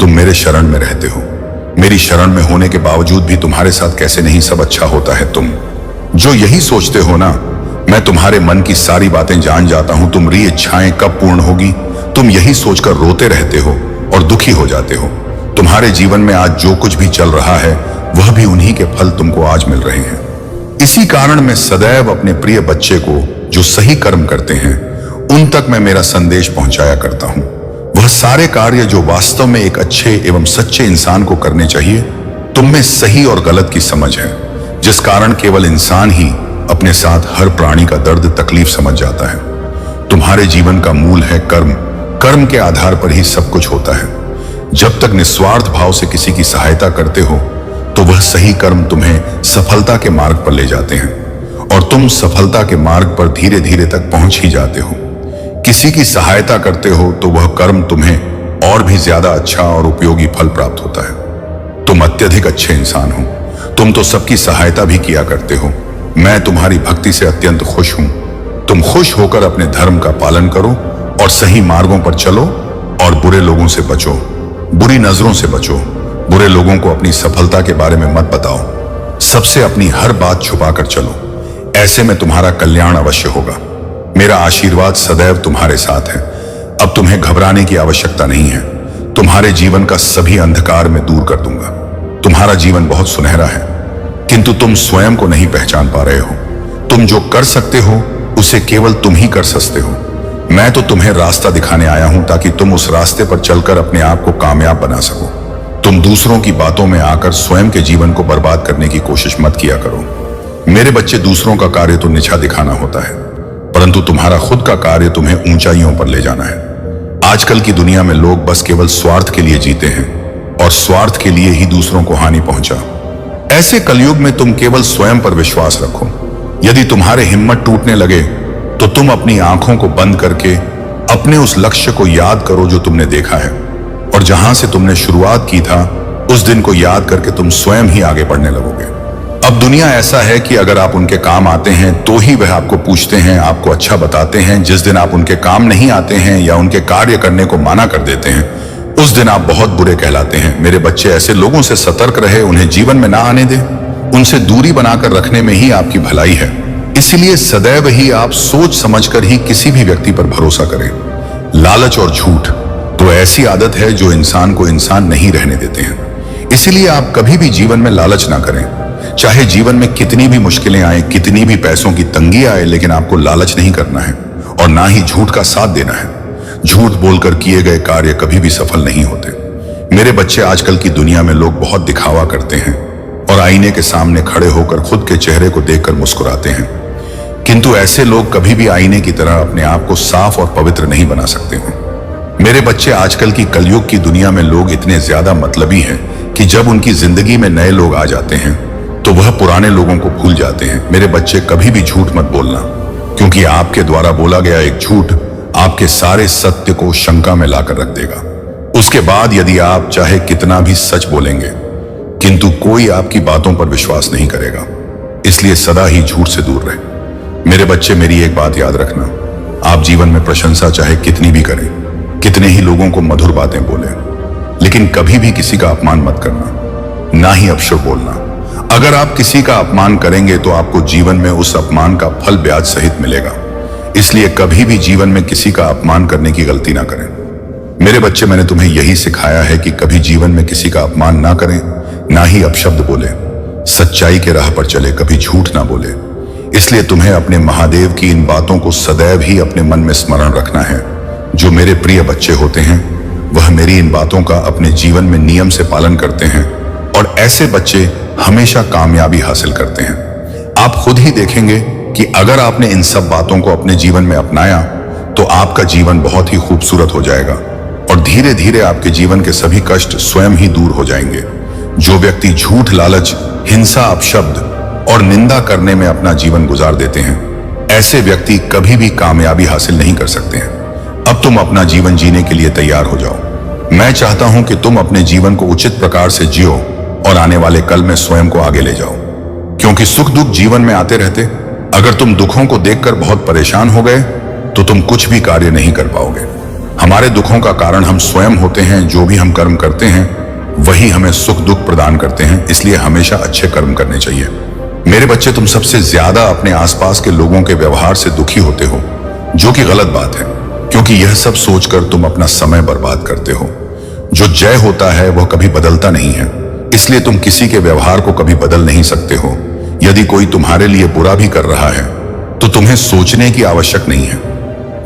तुम मेरे शरण में रहते हो। मेरी शरण में होने के बावजूद भी तुम्हारे साथ कैसे नहीं सब अच्छा होता है। तुम जो यही सोचते हो ना, मैं तुम्हारे मन की सारी बातें जान जाता हूं। तुम्हारी इच्छाएं कब पूर्ण होगी, तुम यही सोचकर रोते रहते हो और दुखी हो जाते हो। तुम्हारे जीवन में आज जो कुछ भी चल रहा है, वह भी उन्हीं के फल तुमको आज मिल रहे हैं। इसी कारण मैं सदैव अपने प्रिय बच्चे को जो सही कर्म करते हैं, उन तक मैं मेरा संदेश पहुंचाया करता हूं। वह सारे कार्य जो वास्तव में एक अच्छे एवं सच्चे इंसान को करने चाहिए, तुम में सही और गलत की समझ है, जिस कारण केवल इंसान ही अपने साथ हर प्राणी का दर्द तकलीफ समझ जाता है। तुम्हारे जीवन का मूल है कर्म। कर्म के आधार पर ही सब कुछ होता है। जब तक निस्वार्थ भाव से किसी की सहायता करते हो, तो वह सही कर्म तुम्हें सफलता के मार्ग पर ले जाते हैं। और तुम सफलता के मार्ग पर धीरे धीरे तक पहुंच ही जाते हो। किसी की सहायता करते हो तो वह कर्म तुम्हें और भी ज्यादा अच्छा और उपयोगी फल प्राप्त होता है। तुम अत्यधिक अच्छे इंसान हो। तुम तो सबकी सहायता भी किया करते हो। मैं तुम्हारी भक्ति से अत्यंत खुश हूं। तुम खुश होकर अपने धर्म का पालन करो और सही मार्गों पर चलो और बुरे लोगों से बचो, बुरी नजरों से बचो। बुरे लोगों को अपनी सफलता के बारे में मत बताओ। सबसे अपनी हर बात छुपाकर चलो। ऐसे में तुम्हारा कल्याण अवश्य होगा। मेरा आशीर्वाद सदैव तुम्हारे साथ है। अब तुम्हें घबराने की आवश्यकता नहीं है। तुम्हारे जीवन का सभी अंधकार मैं दूर कर दूंगा। तुम्हारा जीवन बहुत सुनहरा है, किंतु तुम स्वयं को नहीं पहचान पा रहे हो। तुम जो कर सकते हो उसे केवल तुम ही कर सकते हो। मैं तो तुम्हें रास्ता दिखाने आया हूं ताकि तुम उस रास्ते पर चलकर अपने आप को कामयाब बना सको। तुम दूसरों की बातों में आकर स्वयं के जीवन को बर्बाद करने की कोशिश मत किया करो। मेरे बच्चे, दूसरों का कार्य तो नीचा दिखाना होता है, परंतु तुम्हारा खुद का कार्य तुम्हें ऊंचाइयों पर ले जाना है। आजकल की दुनिया में लोग बस केवल स्वार्थ के लिए जीते हैं और स्वार्थ के लिए ही दूसरों को हानि पहुंचा। ऐसे कलयुग में तुम केवल स्वयं पर विश्वास रखो। यदि तुम्हारे हिम्मत टूटने लगे तो तुम अपनी आंखों को बंद करके अपने उस लक्ष्य को याद करो जो तुमने देखा है, और जहां से तुमने शुरुआत की था उस दिन को याद करके तुम स्वयं ही आगे बढ़ने लगोगे। अब दुनिया ऐसा है कि अगर आप उनके काम आते हैं तो ही वह आपको पूछते हैं, आपको अच्छा बताते हैं। जिस दिन आप उनके काम नहीं आते हैं या उनके कार्य करने को माना कर देते हैं, उस दिन आप बहुत बुरे कहलाते हैं। मेरे बच्चे, ऐसे लोगों से सतर्क रहे, उन्हें जीवन में ना आने दें। उनसे दूरी बनाकर रखने में ही आपकी भलाई है। इसलिए सदैव ही आप सोच समझकर ही किसी भी व्यक्ति पर भरोसा करें। लालच और झूठ तो ऐसी आदत है जो इंसान को इंसान नहीं रहने देते हैं। इसलिए आप कभी भी जीवन में लालच ना करें। चाहे जीवन में कितनी भी मुश्किलें आए, कितनी भी पैसों की तंगी आए, लेकिन आपको लालच नहीं करना है और ना ही झूठ का साथ देना है। झूठ बोलकर किए गए कार्य कभी भी सफल नहीं होते। मेरे बच्चे, आजकल की दुनिया में लोग बहुत दिखावा करते हैं और आईने के सामने खड़े होकर खुद के चेहरे को देखकर मुस्कुराते हैं, किंतु ऐसे लोग कभी भी आईने की तरह अपने आप को साफ और पवित्र नहीं बना सकते हैं। मेरे बच्चे, आजकल की कलयुग की दुनिया में लोग इतने ज्यादा मतलबी हैं कि जब उनकी जिंदगी में नए लोग आ जाते हैं तो वह पुराने लोगों को भूल जाते हैं। मेरे बच्चे, कभी भी झूठ मत बोलना, क्योंकि आपके द्वारा बोला गया एक झूठ आपके सारे सत्य को शंका में लाकर रख देगा। उसके बाद यदि आप चाहे कितना भी सच बोलेंगे, किंतु कोई आपकी बातों पर विश्वास नहीं करेगा। इसलिए सदा ही झूठ से दूर रहे। मेरे बच्चे, मेरी एक बात याद रखना, आप जीवन में प्रशंसा चाहे कितनी भी करें, कितने ही लोगों को मधुर बातें बोलें, लेकिन कभी भी किसी का अपमान मत करना, ना ही अपशब्द बोलना। अगर आप किसी का अपमान करेंगे तो आपको जीवन में उस अपमान का फल ब्याज सहित मिलेगा। इसलिए कभी भी जीवन में किसी का अपमान करने की गलती ना करें। मेरे बच्चे, मैंने तुम्हें यही सिखाया है कि कभी जीवन में किसी का अपमान ना करें, ना ही अपशब्द बोले, सच्चाई के राह पर चले, कभी झूठ ना बोले। इसलिए तुम्हें अपने महादेव की इन बातों को सदैव ही अपने मन में स्मरण रखना है। जो मेरे प्रिय बच्चे होते हैं वह मेरी इन बातों का अपने जीवन में नियम से पालन करते हैं, और ऐसे बच्चे हमेशा कामयाबी हासिल करते हैं। आप खुद ही देखेंगे कि अगर आपने इन सब बातों को अपने जीवन में अपनाया तो आपका जीवन बहुत ही खूबसूरत हो जाएगा और धीरे धीरे आपके जीवन के सभी कष्ट स्वयं ही दूर हो जाएंगे। जो व्यक्ति झूठ, लालच, हिंसा, अपशब्द और निंदा करने में अपना जीवन गुजार देते हैं, ऐसे व्यक्ति कभी भी कामयाबी हासिल नहीं कर सकते हैं। अब तुम अपना जीवन जीने के लिए तैयार हो जाओ। मैं चाहता हूं कि तुम अपने जीवन को उचित प्रकार से जियो और आने वाले कल में स्वयं को आगे ले जाओ, क्योंकि सुख दुख जीवन में आते रहते। अगर तुम दुखों को देखकर बहुत परेशान हो गए तो तुम कुछ भी कार्य नहीं कर पाओगे। हमारे दुखों का कारण हम स्वयं होते हैं। जो भी हम कर्म करते हैं वही हमें सुख दुख प्रदान करते हैं। इसलिए हमेशा अच्छे कर्म करने चाहिए। मेरे बच्चे, तुम सबसे ज्यादा अपने आसपास के लोगों के व्यवहार से दुखी होते हो, जो कि गलत बात है, क्योंकि यह सब सोचकर तुम अपना समय बर्बाद करते हो। जो जय होता है वह कभी बदलता नहीं है, इसलिए तुम किसी के व्यवहार को कभी बदल नहीं सकते हो। यदि कोई तुम्हारे लिए बुरा भी कर रहा है तो तुम्हें सोचने की आवश्यक नहीं है।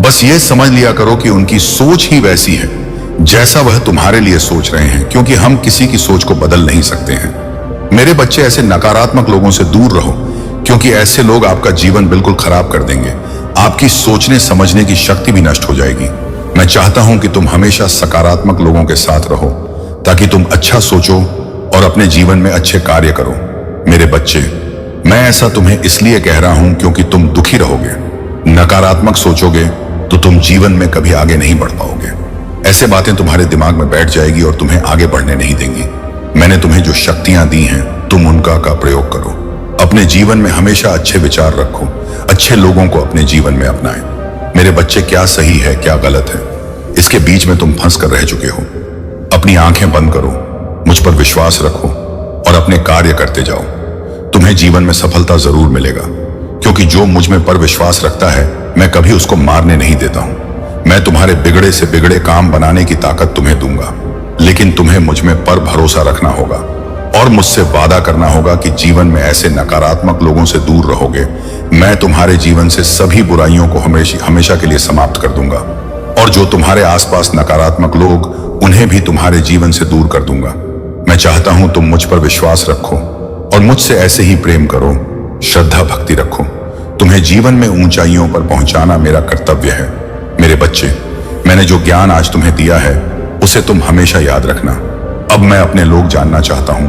बस ये समझ लिया करो कि उनकी सोच ही वैसी है जैसा वह तुम्हारे लिए सोच रहे हैं, क्योंकि हम किसी की सोच को बदल नहीं सकते हैं। मेरे बच्चे, ऐसे नकारात्मक लोगों से दूर रहो, क्योंकि ऐसे लोग आपका जीवन बिल्कुल खराब कर देंगे। आपकी सोचने समझने की शक्ति भी नष्ट हो जाएगी। मैं चाहता हूं कि तुम हमेशा सकारात्मक लोगों के साथ रहो, ताकि तुम अच्छा सोचो और अपने जीवन में अच्छे कार्य करो। मेरे बच्चे, मैं ऐसा तुम्हें इसलिए कह रहा हूं क्योंकि तुम दुखी रहोगे, नकारात्मक सोचोगे तो तुम जीवन में कभी आगे नहीं बढ़ पाओगे। ऐसे बातें तुम्हारे दिमाग में बैठ जाएगी और तुम्हें आगे बढ़ने नहीं देंगी। मैंने तुम्हें जो शक्तियां दी हैं तुम उनका का प्रयोग करो। अपने जीवन में हमेशा अच्छे विचार रखो, अच्छे लोगों को अपने जीवन में अपनाएं। मेरे बच्चे, क्या सही है क्या गलत है, इसके बीच में तुम फंस कर रह चुके हो। अपनी आंखें बंद करो, मुझ पर विश्वास रखो और अपने कार्य करते जाओ। तुम्हें जीवन में सफलता जरूर मिलेगा, क्योंकि जो मुझ में पर विश्वास रखता है मैं कभी उसको मारने नहीं देता हूं। मैं तुम्हारे बिगड़े से बिगड़े काम बनाने की ताकत तुम्हें दूंगा, लेकिन तुम्हें मुझ में पर भरोसा रखना होगा और मुझसे वादा करना होगा कि जीवन में ऐसे नकारात्मक लोगों से दूर रहोगे। मैं तुम्हारे जीवन से सभी बुराइयों को हमेशा के लिए समाप्त कर दूंगा और जो तुम्हारे आसपास नकारात्मक लोग, उन्हें भी तुम्हारे जीवन से दूर कर दूंगा। मैं चाहता हूं तुम मुझ पर विश्वास रखो और मुझसे ऐसे ही प्रेम करो, श्रद्धा भक्ति रखो। तुम्हें जीवन में ऊंचाइयों पर पहुंचाना मेरा कर्तव्य है। मेरे बच्चे, मैंने जो ज्ञान आज तुम्हें दिया है उसे तुम हमेशा याद रखना। अब मैं अपने लोग जानना चाहता हूं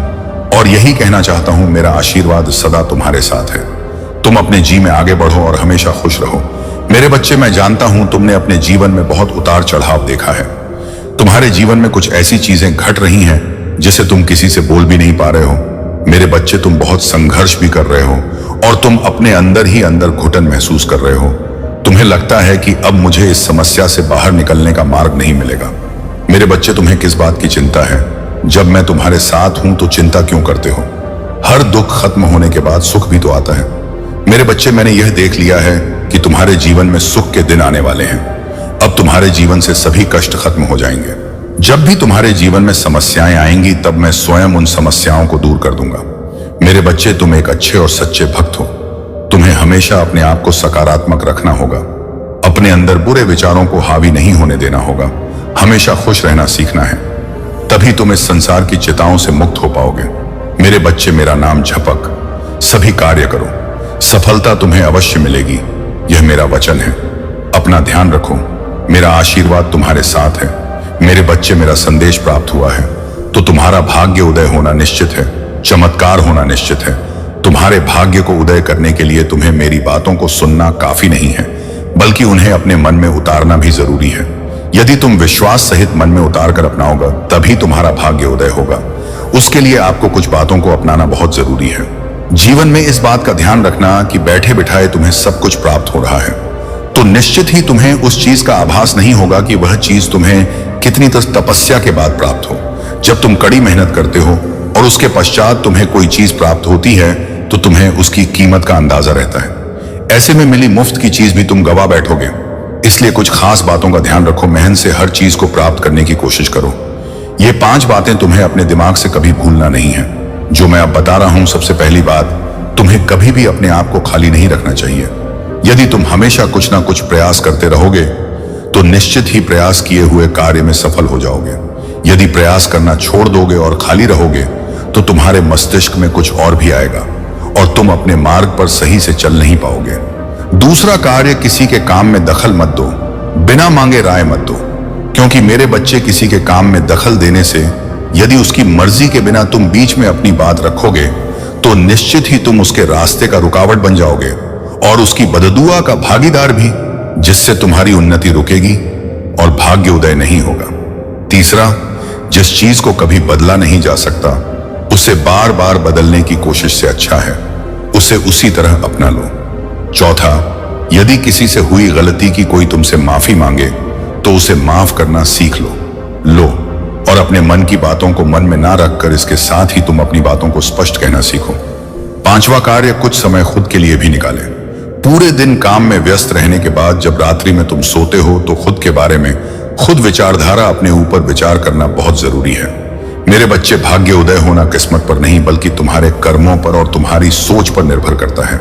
और यही कहना चाहता हूं, मेरा आशीर्वाद सदा तुम्हारे साथ है। तुम अपने जी में आगे बढ़ो और हमेशा खुश रहो। मेरे बच्चे, मैं जानता हूं तुमने अपने जीवन में बहुत उतार चढ़ाव देखा है। तुम्हारे जीवन में कुछ ऐसी चीजें घट रही हैं जिसे तुम किसी से बोल भी नहीं पा रहे हो। मेरे बच्चे, तुम बहुत संघर्ष भी कर रहे हो और तुम अपने अंदर ही अंदर घुटन महसूस कर रहे हो। तुम्हें लगता है कि अब मुझे इस समस्या से बाहर निकलने का मार्ग नहीं मिलेगा। मेरे बच्चे, तुम्हें किस बात की चिंता है? जब मैं तुम्हारे साथ हूं तो चिंता क्यों करते हो? हर दुख खत्म होने के बाद सुख भी तो आता है। मेरे बच्चे, मैंने यह देख लिया है कि तुम्हारे जीवन में सुख के दिन आने वाले हैं। अब तुम्हारे जीवन से सभी कष्ट खत्म हो जाएंगे। जब भी तुम्हारे जीवन में समस्याएं आएंगी तब मैं स्वयं उन समस्याओं को दूर कर दूंगा। मेरे बच्चे, तुम एक अच्छे और सच्चे भक्त हो। तुम्हें हमेशा अपने आप को सकारात्मक रखना होगा, अपने अंदर बुरे विचारों को हावी नहीं होने देना होगा, हमेशा खुश रहना सीखना है, तभी तुम इस संसार की चिताओं से मुक्त हो पाओगे। मेरे बच्चे, मेरा नाम झपक, सभी कार्य करो, सफलता तुम्हें अवश्य मिलेगी, यह मेरा वचन है। अपना ध्यान रखो, मेरा आशीर्वाद तुम्हारे साथ है। मेरे बच्चे, मेरा संदेश प्राप्त हुआ है तो तुम्हारा भाग्य उदय होना निश्चित है, चमत्कार होना निश्चित है। तुम्हारे भाग्य को उदय करने के लिए तुम्हें मेरी बातों को सुनना काफी नहीं है, बल्कि उन्हें अपने मन में उतारना भी जरूरी है। यदि तुम विश्वास सहित मन में उतार कर अपनाओगे तभी तुम्हारा भाग्य उदय होगा। उसके लिए आपको कुछ बातों को अपनाना बहुत जरूरी है। जीवन में इस बात का ध्यान रखना कि बैठे बिठाए तुम्हें सब कुछ प्राप्त हो रहा है तो निश्चित ही तुम्हें उस चीज का आभास नहीं होगा कि वह चीज तुम्हें कितनी तपस्या के बाद प्राप्त हो। जब तुम कड़ी मेहनत करते हो और उसके पश्चात तुम्हें कोई चीज प्राप्त होती है तो तुम्हें उसकी कीमत का अंदाजा रहता है। ऐसे में मिली मुफ्त की चीज भी तुम गवा बैठोगे। इसलिए कुछ खास बातों का ध्यान रखो, मेहनत से हर चीज को प्राप्त करने की कोशिश करो। ये 5 बातें तुम्हें अपने दिमाग से कभी भूलना नहीं है जो मैं अब बता रहा हूं। सबसे पहली बात, तुम्हें कभी भी अपने आप को खाली नहीं रखना चाहिए। यदि तुम हमेशा कुछ ना कुछ प्रयास करते रहोगे तो निश्चित ही प्रयास किए हुए कार्य में सफल हो जाओगे। यदि प्रयास करना छोड़ दोगे और खाली रहोगे तो तुम्हारे मस्तिष्क में कुछ और भी आएगा और तुम अपने मार्ग पर सही से चल नहीं पाओगे। दूसरा कार्य, किसी के काम में दखल मत दो, बिना मांगे राय मत दो, क्योंकि मेरे बच्चे, किसी के काम में दखल देने से यदि उसकी मर्जी के बिना तुम बीच में अपनी बात रखोगे तो निश्चित ही तुम उसके रास्ते का रुकावट बन जाओगे और उसकी बददुआ का भागीदार भी, जिससे तुम्हारी उन्नति रुकेगी और भाग्य उदय नहीं होगा। तीसरा, जिस चीज को कभी बदला नहीं जा सकता उसे बार बार बदलने की कोशिश से अच्छा है उसे उसी तरह अपना लो। चौथा, यदि किसी से हुई गलती की कोई तुमसे माफी मांगे तो उसे माफ करना सीख लो और अपने मन की बातों को मन में ना रखकर इसके साथ ही तुम अपनी बातों को स्पष्ट कहना सीखो। पांचवा कार्य, कुछ समय खुद के लिए भी निकालें। पूरे दिन काम में व्यस्त रहने के बाद जब रात्रि में तुम सोते हो तो खुद के बारे में, खुद विचारधारा, अपने ऊपर विचार करना बहुत जरूरी है। मेरे बच्चे, भाग्य उदय होना किस्मत पर नहीं बल्कि तुम्हारे कर्मों पर और तुम्हारी सोच पर निर्भर करता है।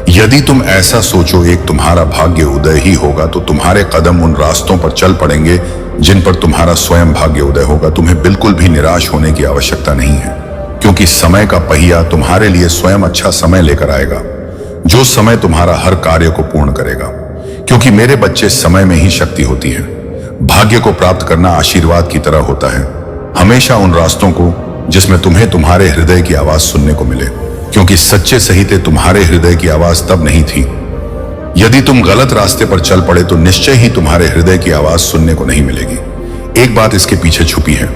यदि तुम ऐसा सोचो एक तुम्हारा भाग्य उदय ही होगा तो तुम्हारे कदम उन रास्तों पर चल पड़ेंगे जिन पर तुम्हारा स्वयं भाग्य उदय होगा। तुम्हें बिल्कुल भी निराश होने की आवश्यकता नहीं है, क्योंकि समय का पहिया तुम्हारे लिए स्वयं अच्छा समय लेकर आएगा, जो समय तुम्हारा हर कार्य को पूर्ण करेगा। क्योंकि मेरे बच्चे, समय में ही शक्ति होती है। भाग्य को प्राप्त करना आशीर्वाद की तरह होता है। हमेशा उन रास्तों को जिसमें तुम्हें तुम्हारे हृदय की आवाज सुनने को मिले। क्योंकि सच्चे सहीते तुम्हारे हृदय की आवाज तब नहीं थी। यदि तुम गलत रास्ते पर चल पड़े तो निश्चय ही तुम्हारे हृदय की आवाज सुनने को नहीं मिलेगी। एक बात इसके पीछे छुपी है,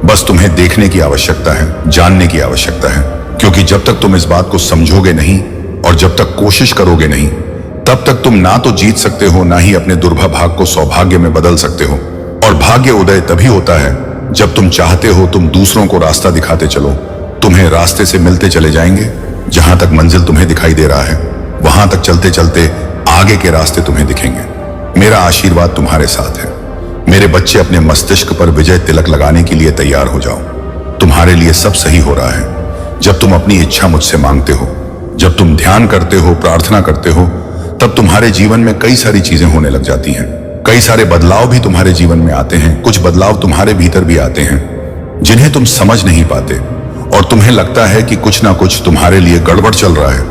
बस तुम्हें देखने की आवश्यकता है, जानने की आवश्यकता है। क्योंकि जब तक तुम इस बात को समझोगे नहीं और जब तक कोशिश करोगे नहीं, तब तक तुम ना तो जीत सकते हो, ना ही अपने दुर्भा भाग को सौभाग्य में बदल सकते हो। और भाग्य उदय तभी होता है जब तुम चाहते हो तुम दूसरों को रास्ता दिखाते चलो। तुम्हें रास्ते से मिलते चले जाएंगे, जहां तक मंजिल तुम्हें दिखाई दे रहा है वहां तक चलते चलते आगे के रास्ते तुम्हें दिखेंगे। मेरा आशीर्वाद तुम्हारे साथ है। मेरे बच्चे, अपने मस्तिष्क पर विजय तिलक लगाने के लिए तैयार हो जाओ। तुम्हारे लिए सब सही हो रहा है। जब तुम अपनी इच्छा मुझसे मांगते हो, जब तुम ध्यान करते हो, प्रार्थना करते हो, तब तुम्हारे जीवन में कई सारी चीजें होने लग जाती हैं। कई सारे बदलाव भी तुम्हारे जीवन में आते हैं। कुछ बदलाव तुम्हारे भीतर भी आते हैं जिन्हें तुम समझ नहीं पाते, और तुम्हें लगता है कि कुछ ना कुछ तुम्हारे लिए गड़बड़ चल रहा है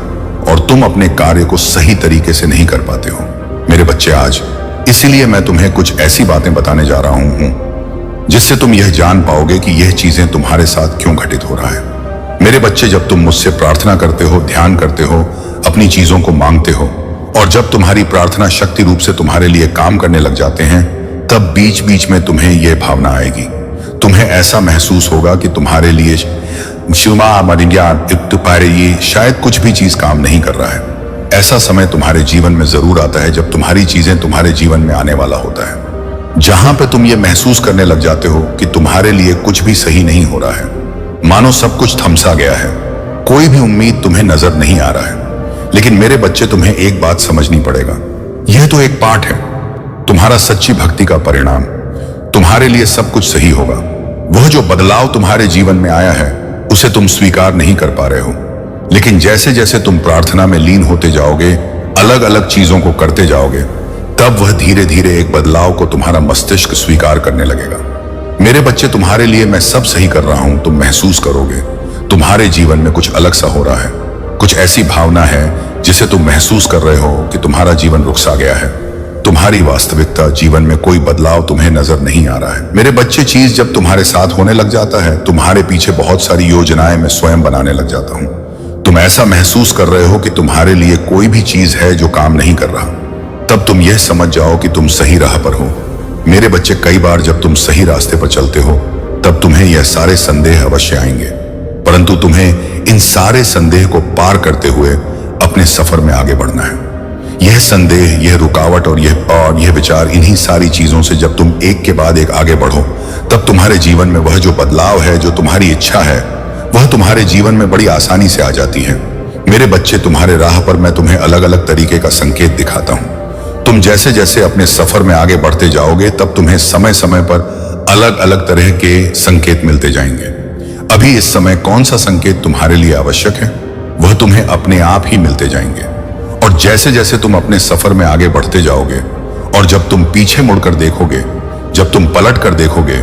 और तुम अपने कार्य को सही तरीके से नहीं कर पाते हो। मेरे बच्चे, आज इसीलिए मैं तुम्हें कुछ ऐसी बातें बताने जा रहा हूं जिससे तुम यह जान पाओगे कि यह चीजें तुम्हारे साथ क्यों घटित हो रहा है। मेरे बच्चे, जब तुम मुझसे प्रार्थना करते हो, ध्यान करते हो, अपनी चीजों को मांगते हो, और जब तुम्हारी प्रार्थना शक्ति रूप से तुम्हारे लिए काम करने लग जाते हैं, तब बीच बीच में तुम्हें यह भावना आएगी, तुम्हें ऐसा महसूस होगा कि तुम्हारे लिए शायद कुछ भी चीज काम नहीं कर रहा है। ऐसा समय तुम्हारे जीवन में जरूर आता है जब तुम्हारी चीजें तुम्हारे जीवन में आने वाला होता है, जहां पे तुम ये महसूस करने लग जाते हो कि तुम्हारे लिए कुछ भी सही नहीं हो रहा है, मानो सब कुछ थमसा गया है, कोई भी उम्मीद तुम्हें नजर नहीं आ रहा है। लेकिन मेरे बच्चे, तुम्हें एक बात समझनी पड़ेगा, यह तो एक पाठ है, तुम्हारा सच्ची भक्ति का परिणाम। तुम्हारे लिए सब कुछ सही होगा। वह जो बदलाव तुम्हारे जीवन में आया है उसे तुम स्वीकार नहीं कर पा रहे हो, लेकिन जैसे जैसे तुम प्रार्थना में लीन होते जाओगे, अलग अलग चीजों को करते जाओगे, तब वह धीरे धीरे एक बदलाव को तुम्हारा मस्तिष्क स्वीकार करने लगेगा। मेरे बच्चे, तुम्हारे लिए मैं सब सही कर रहा हूं, तुम महसूस करोगे तुम्हारे जीवन में कुछ अलग सा हो रहा है। कुछ ऐसी भावना है जिसे तुम महसूस कर रहे हो कि तुम्हारा जीवन रुकसा गया है। तुम्हारी वास्तविकता जीवन में कोई बदलाव तुम्हें नजर नहीं आ रहा है। मेरे बच्चे, चीज जब तुम्हारे साथ होने लग जाता है, तुम्हारे पीछे बहुत सारी योजनाएं मैं स्वयं बनाने लग जाता हूं। तुम ऐसा महसूस कर रहे हो कि तुम्हारे लिए कोई भी चीज है जो काम नहीं कर रहा, तब तुम यह समझ जाओ कि तुम सही राह पर हो। मेरे बच्चे, कई बार जब तुम सही रास्ते पर चलते हो तब तुम्हें यह सारे संदेह अवश्य आएंगे, परंतु तुम्हें इन सारे संदेह को पार करते हुए अपने सफर में आगे बढ़ना है। यह संदेह, यह रुकावट और यह विचार, इन्हीं सारी चीजों से जब तुम एक के बाद एक आगे बढ़ो, तब तुम्हारे जीवन में वह जो बदलाव है, जो तुम्हारी इच्छा है, वह तुम्हारे जीवन में बड़ी आसानी से आ जाती है। मेरे बच्चे, तुम्हारे राह पर मैं तुम्हें अलग अलग तरीके का संकेत दिखाता हूं। तुम जैसे जैसे अपने सफर में आगे बढ़ते जाओगे, तब तुम्हें समय समय पर अलग अलग तरह के संकेत मिलते जाएंगे। अभी इस समय कौन सा संकेत तुम्हारे लिए आवश्यक है, वह तुम्हें अपने आप ही मिलते जाएंगे। और जैसे जैसे तुम अपने सफर में आगे बढ़ते जाओगे, और जब तुम पीछे मुड़कर देखोगे, जब तुम पलट कर देखोगे,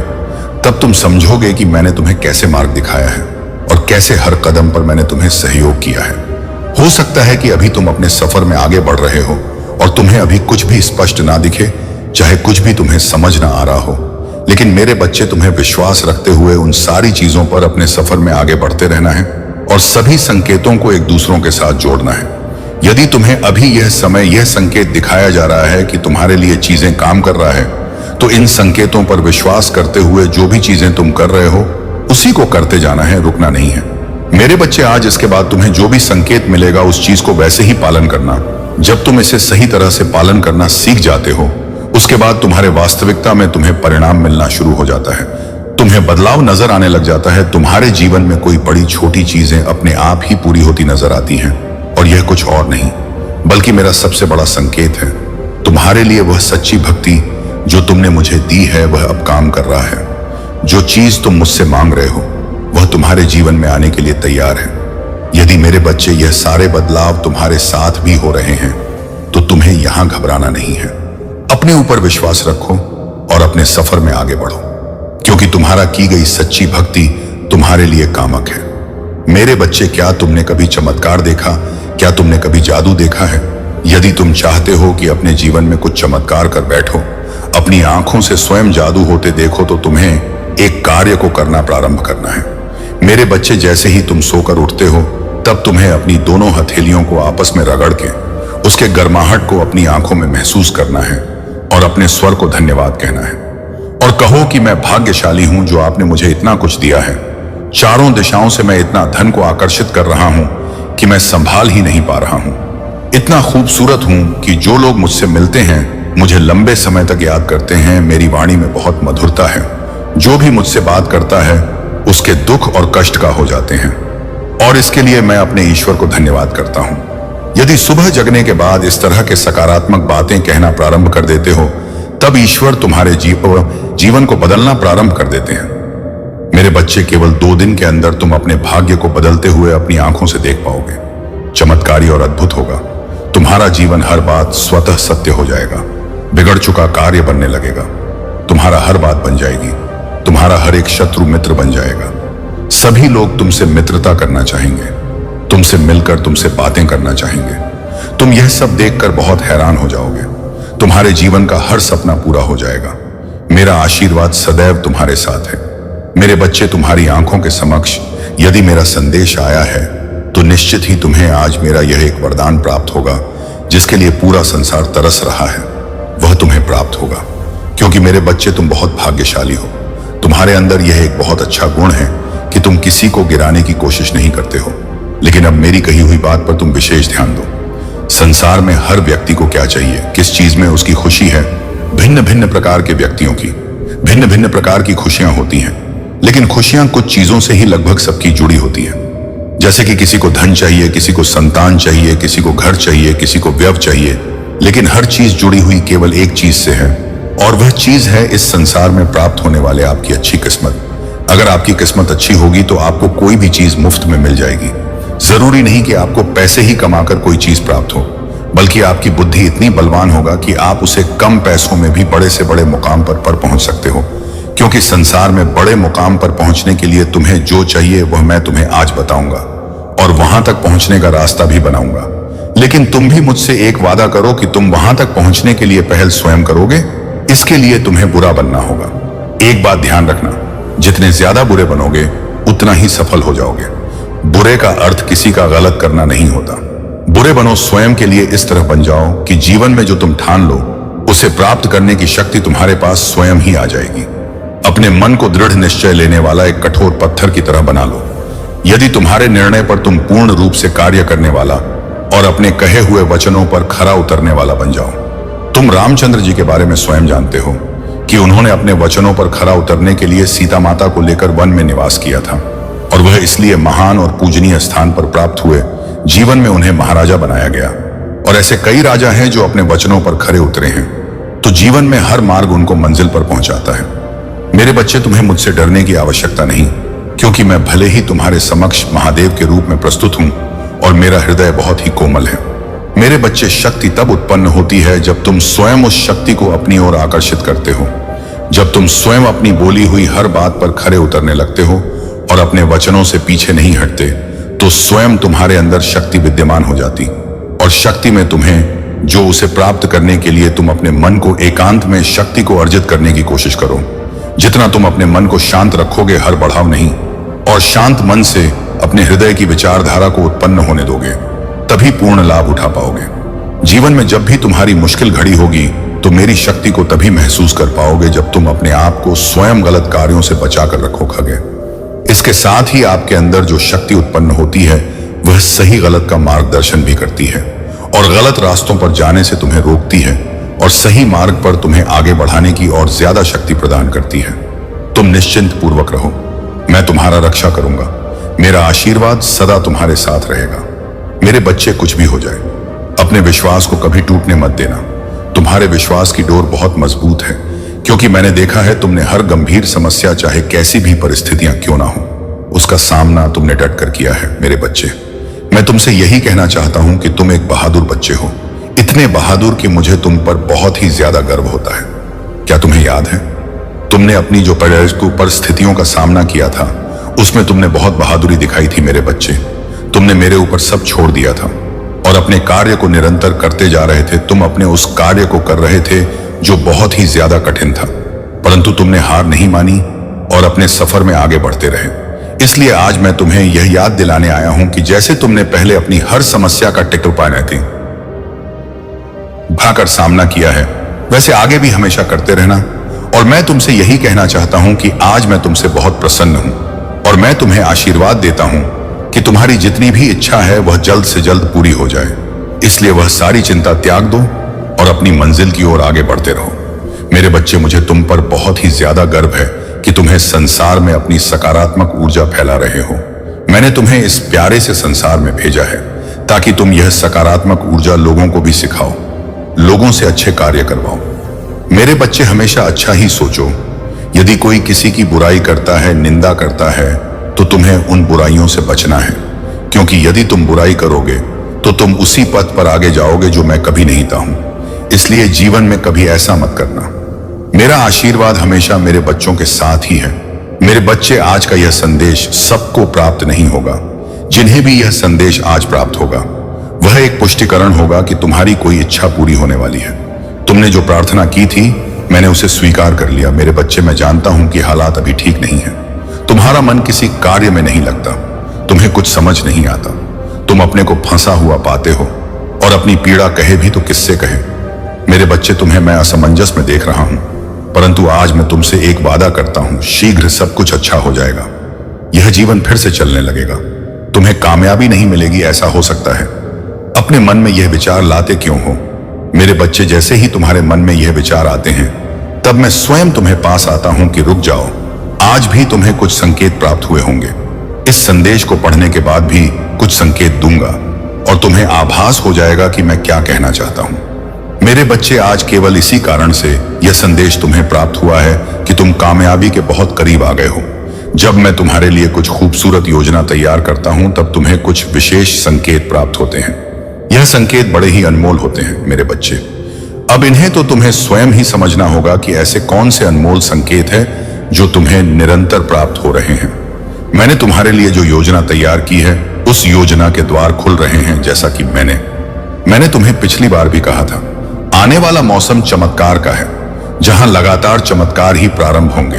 तब तुम समझोगे कि मैंने तुम्हें कैसे मार्ग दिखाया है और कैसे हर कदम पर मैंने तुम्हें सहयोग किया है। हो सकता है कि अभी तुम अपने सफर में आगे बढ़ रहे हो और तुम्हें अभी कुछ भी स्पष्ट ना दिखे, चाहे कुछ भी तुम्हें समझ ना आ रहा हो, लेकिन मेरे बच्चे, तुम्हें विश्वास रखते हुए उन सारी चीजों पर अपने सफर में आगे बढ़ते रहना है और सभी संकेतों को एक दूसरों के साथ जोड़ना है। यदि तुम्हें अभी यह समय, यह संकेत दिखाया जा रहा है कि तुम्हारे लिए चीजें काम कर रहा है, तो इन संकेतों पर विश्वास करते हुए जो भी चीजें तुम कर रहे हो उसी को करते जाना है, रुकना नहीं है। मेरे बच्चे, आज इसके बाद तुम्हें जो भी संकेत मिलेगा उस चीज को वैसे ही पालन करना। जब तुम इसे सही तरह से पालन करना सीख जाते हो, उसके बाद तुम्हारे वास्तविकता में तुम्हें परिणाम मिलना शुरू हो जाता है। तुम्हें बदलाव नजर आने लग जाता है। तुम्हारे जीवन में कोई बड़ी छोटी चीजें अपने आप ही पूरी होती नजर आती हैं, और यह कुछ और नहीं बल्कि मेरा सबसे बड़ा संकेत है। तुम्हारे लिए वह सच्ची भक्ति जो तुमने मुझे दी है, वह अब काम कर रहा है। जो चीज तुम मुझसे मांग रहे हो वह तुम्हारे जीवन में आने के लिए तैयार है। यदि मेरे बच्चे, यह सारे बदलाव तुम्हारे साथ भी हो रहे हैं, तो तुम्हें यहां घबराना नहीं है। अपने ऊपर विश्वास रखो और अपने सफर में आगे बढ़ो, क्योंकि तुम्हारा की गई सच्ची भक्ति तुम्हारे लिए कामक है। मेरे बच्चे, क्या तुमने कभी चमत्कार देखा? क्या तुमने कभी जादू देखा है? यदि तुम चाहते हो कि अपने जीवन में कुछ चमत्कार कर बैठो, अपनी आंखों से स्वयं जादू होते देखो, तो तुम्हें एक कार्य को करना प्रारंभ करना है। मेरे बच्चे, जैसे ही तुम सोकर उठते हो, तब तुम्हें अपनी दोनों हथेलियों को आपस में रगड़ के उसके गर्माहट को अपनी आंखों में महसूस करना है और अपने स्वर को धन्यवाद कहना है और कहो कि मैं भाग्यशाली हूं जो आपने मुझे इतना कुछ दिया है। चारों दिशाओं से मैं इतना धन को आकर्षित कर रहा हूं कि मैं संभाल ही नहीं पा रहा हूं। इतना खूबसूरत हूं कि जो लोग मुझसे मिलते हैं मुझे लंबे समय तक याद करते हैं। मेरी वाणी में बहुत मधुरता है। जो भी मुझसे बात करता है उसके दुख और कष्ट का हो जाते हैं और इसके लिए मैं अपने ईश्वर को धन्यवाद करता हूं। यदि सुबह जगने के बाद इस तरह के सकारात्मक बातें कहना प्रारंभ कर देते हो तब ईश्वर तुम्हारे जीवन को बदलना प्रारंभ कर देते हैं। मेरे बच्चे, केवल 2 दिन के अंदर तुम अपने भाग्य को बदलते हुए अपनी आंखों से देख पाओगे। चमत्कारी और अद्भुत होगा। तुम्हारा जीवन हर बात स्वतः सत्य हो जाएगा। बिगड़ चुका कार्य बनने लगेगा। तुम्हारा हर बात बन जाएगी। तुम्हारा हर एक शत्रु मित्र बन जाएगा। सभी लोग तुमसे मित्रता करना चाहेंगे, तुमसे मिलकर तुमसे बातें करना चाहेंगे। तुम यह सब देखकर बहुत हैरान हो जाओगे। तुम्हारे जीवन का हर सपना पूरा हो जाएगा। मेरा आशीर्वाद सदैव तुम्हारे साथ है। मेरे बच्चे, तुम्हारी आंखों के समक्ष यदि मेरा संदेश आया है तो निश्चित ही तुम्हें आज मेरा यह एक वरदान प्राप्त होगा जिसके लिए पूरा संसार तरस रहा है। वह तुम्हें प्राप्त होगा क्योंकि मेरे बच्चे, तुम बहुत भाग्यशाली हो। तुम्हारे अंदर यह एक बहुत अच्छा गुण है कि तुम किसी को गिराने की कोशिश नहीं करते हो। लेकिन अब मेरी कही हुई बात पर तुम विशेष ध्यान दो। संसार में हर व्यक्ति को क्या चाहिए, किस चीज में उसकी खुशी है, भिन्न भिन्न प्रकार के व्यक्तियों की भिन्न भिन्न प्रकार की खुशियां होती हैं। लेकिन खुशियां कुछ चीजों से ही लगभग सबकी जुड़ी होती है। जैसे कि किसी को धन चाहिए, किसी को संतान चाहिए, किसी को घर चाहिए, किसी को व्यय चाहिए। लेकिन हर चीज जुड़ी हुई केवल एक चीज से है और वह चीज है इस संसार में प्राप्त होने वाले आपकी अच्छी किस्मत। अगर आपकी किस्मत अच्छी होगी तो आपको कोई भी चीज मुफ्त में मिल जाएगी। जरूरी नहीं कि आपको पैसे ही कमाकर कोई चीज प्राप्त हो, बल्कि आपकी बुद्धि इतनी बलवान होगा कि आप उसे कम पैसों में भी बड़े से बड़े मुकाम पर पहुंच सकते हो। क्योंकि संसार में बड़े मुकाम पर पहुंचने के लिए तुम्हें जो चाहिए वह मैं तुम्हें आज बताऊंगा और वहां तक पहुंचने का रास्ता भी बनाऊंगा। लेकिन तुम भी मुझसे एक वादा करो कि तुम वहां तक पहुंचने के लिए पहल स्वयं करोगे। इसके लिए तुम्हें बुरा बनना होगा। एक बात ध्यान रखना, जितने ज्यादा बुरे बनोगे उतना ही सफल हो जाओगे। बुरे का अर्थ किसी का गलत करना नहीं होता। बुरे बनो स्वयं के लिए इस तरह बन जाओ कि जीवन में जो तुम ठान लो उसे प्राप्त करने की शक्ति तुम्हारे पास स्वयं ही आ जाएगी। अपने मन को दृढ़ निश्चय लेने वाला एक कठोर पत्थर की तरह बना लो। यदि तुम्हारे निर्णय पर तुम पूर्ण रूप से कार्य करने वाला और अपने कहे हुए वचनों पर खरा उतरने वाला बन जाओ। तुम रामचंद्र जी के बारे में स्वयं जानते हो कि उन्होंने अपने वचनों पर खरा उतरने के लिए सीता माता को लेकर वन में निवास किया था और वह इसलिए महान और पूजनीय स्थान पर प्राप्त हुए। जीवन में उन्हें महाराजा बनाया गया और ऐसे कई राजा हैं जो अपने वचनों पर खरे उतरे हैं। तो जीवन में हर मार्ग उनको मंजिल पर पहुंचाता है। मेरे बच्चे, तुम्हें मुझसे डरने की आवश्यकता नहीं, क्योंकि मैं भले ही तुम्हारे समक्ष महादेव के रूप में प्रस्तुत हूं और मेरा हृदय बहुत ही कोमल है। मेरे बच्चे, शक्ति तब उत्पन्न होती है जब तुम स्वयं उस शक्ति को अपनी ओर आकर्षित करते हो। जब तुम स्वयं अपनी बोली हुई हर बात पर खरे उतरने लगते हो और अपने वचनों से पीछे नहीं हटते, तो स्वयं तुम्हारे अंदर शक्ति विद्यमान हो जाती और शक्ति में तुम्हें जो उसे प्राप्त करने के लिए तुम अपने मन को एकांत में शक्ति को अर्जित करने की कोशिश करो। जितना तुम अपने मन को शांत रखोगे, हर बढ़ाव नहीं, और शांत मन से अपने हृदय की विचारधारा को उत्पन्न होने दोगे, तभी पूर्ण लाभ उठा पाओगे। जीवन में जब भी तुम्हारी मुश्किल घड़ी होगी तो मेरी शक्ति को तभी महसूस कर पाओगे जब तुम अपने आप को स्वयं गलत कार्यों से बचाकर रखोगे। इसके साथ ही आपके अंदर जो शक्ति उत्पन्न होती है वह सही गलत का मार्गदर्शन भी करती है और गलत रास्तों पर जाने से तुम्हें रोकती है और सही मार्ग पर तुम्हें आगे बढ़ाने की और ज्यादा शक्ति प्रदान करती है। तुम निश्चिंत पूर्वक रहो, मैं तुम्हारा रक्षा करूंगा। मेरा आशीर्वाद सदा तुम्हारे साथ रहेगा। मेरे बच्चे, कुछ भी हो जाए, अपने विश्वास को कभी टूटने मत देना। तुम्हारे विश्वास की डोर बहुत मजबूत है, क्योंकि मैंने देखा है तुमने हर गंभीर समस्या, चाहे कैसी भी परिस्थितियां क्यों ना हो, उसका सामना तुमने डट कर किया है। मेरे बच्चे, मैं तुमसे यही कहना चाहता हूं कि तुम एक बहादुर बच्चे हो, इतने बहादुर कि मुझे तुम पर बहुत ही ज्यादा गर्व होता है। क्या तुम्हें याद है, तुमने अपनी जो परिस्थितियों का सामना किया था उसमें तुमने बहुत बहादुरी दिखाई थी। मेरे बच्चे, तुमने मेरे ऊपर सब छोड़ दिया था और अपने कार्य को निरंतर करते जा रहे थे। तुम अपने उस कार्य को कर रहे थे जो बहुत ही ज्यादा कठिन था, परंतु तुमने हार नहीं मानी और अपने सफर में आगे बढ़ते रहे। इसलिए आज मैं तुम्हें यह याद दिलाने आया हूं कि जैसे तुमने पहले अपनी हर समस्या का टिकटपाती भाकर सामना किया है, वैसे आगे भी हमेशा करते रहना। और मैं तुमसे यही कहना चाहता हूं कि आज मैं तुमसे बहुत प्रसन्न हूं और मैं तुम्हें आशीर्वाद देता हूं कि तुम्हारी जितनी भी इच्छा है वह जल्द से जल्द पूरी हो जाए। इसलिए वह सारी चिंता त्याग दो और अपनी मंजिल की ओर आगे बढ़ते रहो। मेरे बच्चे, मुझे तुम पर बहुत ही ज्यादा गर्व है कि तुम्हें संसार में अपनी सकारात्मक ऊर्जा फैला रहे हो। मैंने तुम्हें इस प्यारे से संसार में भेजा है ताकि तुम यह सकारात्मक ऊर्जा लोगों को भी सिखाओ, लोगों से अच्छे कार्य करवाओ। मेरे बच्चे, हमेशा अच्छा ही सोचो। यदि कोई किसी की बुराई करता है, निंदा करता है, तो तुम्हें उन बुराइयों से बचना है, क्योंकि यदि तुम बुराई करोगे तो तुम उसी पथ पर आगे जाओगे जो मैं कभी नहीं चाहूं। इसलिए जीवन में कभी ऐसा मत करना। मेरा आशीर्वाद हमेशा मेरे बच्चों के साथ ही है। मेरे बच्चे, आज का यह संदेश सबको प्राप्त नहीं होगा। जिन्हें भी यह संदेश आज प्राप्त होगा वह एक पुष्टिकरण होगा कि तुम्हारी कोई इच्छा पूरी होने वाली है। तुमने जो प्रार्थना की थी, मैंने उसे स्वीकार कर लिया। मेरे बच्चे, मैं जानता हूं कि हालात अभी ठीक नहीं है। तुम्हारा मन किसी कार्य में नहीं लगता, तुम्हें कुछ समझ नहीं आता, तुम अपने को फंसा हुआ पाते हो और अपनी पीड़ा कहे भी तो किससे कहे। मेरे बच्चे, तुम्हें मैं असमंजस में देख रहा हूं, परंतु आज मैं तुमसे एक वादा करता हूं, शीघ्र सब कुछ अच्छा हो जाएगा। यह जीवन फिर से चलने लगेगा। तुम्हें कामयाबी नहीं मिलेगी, ऐसा हो सकता है। अपने मन में यह विचार लाते क्यों हो? मेरे बच्चे, जैसे ही तुम्हारे मन में यह विचार आते हैं, तब मैं स्वयं तुम्हें पास आता हूं कि रुक जाओ। आज भी तुम्हें कुछ संकेत प्राप्त हुए होंगे। इस संदेश को पढ़ने के बाद भी कुछ संकेत दूंगा और तुम्हें आभास हो जाएगा कि मैं क्या कहना चाहता हूं। मेरे बच्चे, आज केवल इसी कारण से यह संदेश तुम्हें प्राप्त हुआ है कि तुम कामयाबी के बहुत करीब आ गए हो। जब मैं तुम्हारे लिए कुछ खूबसूरत योजना तैयार करता हूं, तब तुम्हें कुछ विशेष संकेत प्राप्त होते हैं। यह संकेत बड़े ही अनमोल होते हैं मेरे बच्चे। अब इन्हें तो तुम्हें स्वयं ही समझना होगा कि ऐसे कौन से अनमोल संकेत हैं जो तुम्हें निरंतर प्राप्त हो रहे हैं। मैंने तुम्हारे लिए जो योजना तैयार की है, उस योजना के द्वार खुल रहे हैं। जैसा कि मैंने तुम्हें पिछली बार भी कहा था, आने वाला मौसम चमत्कार का है, जहां लगातार चमत्कार ही प्रारंभ होंगे।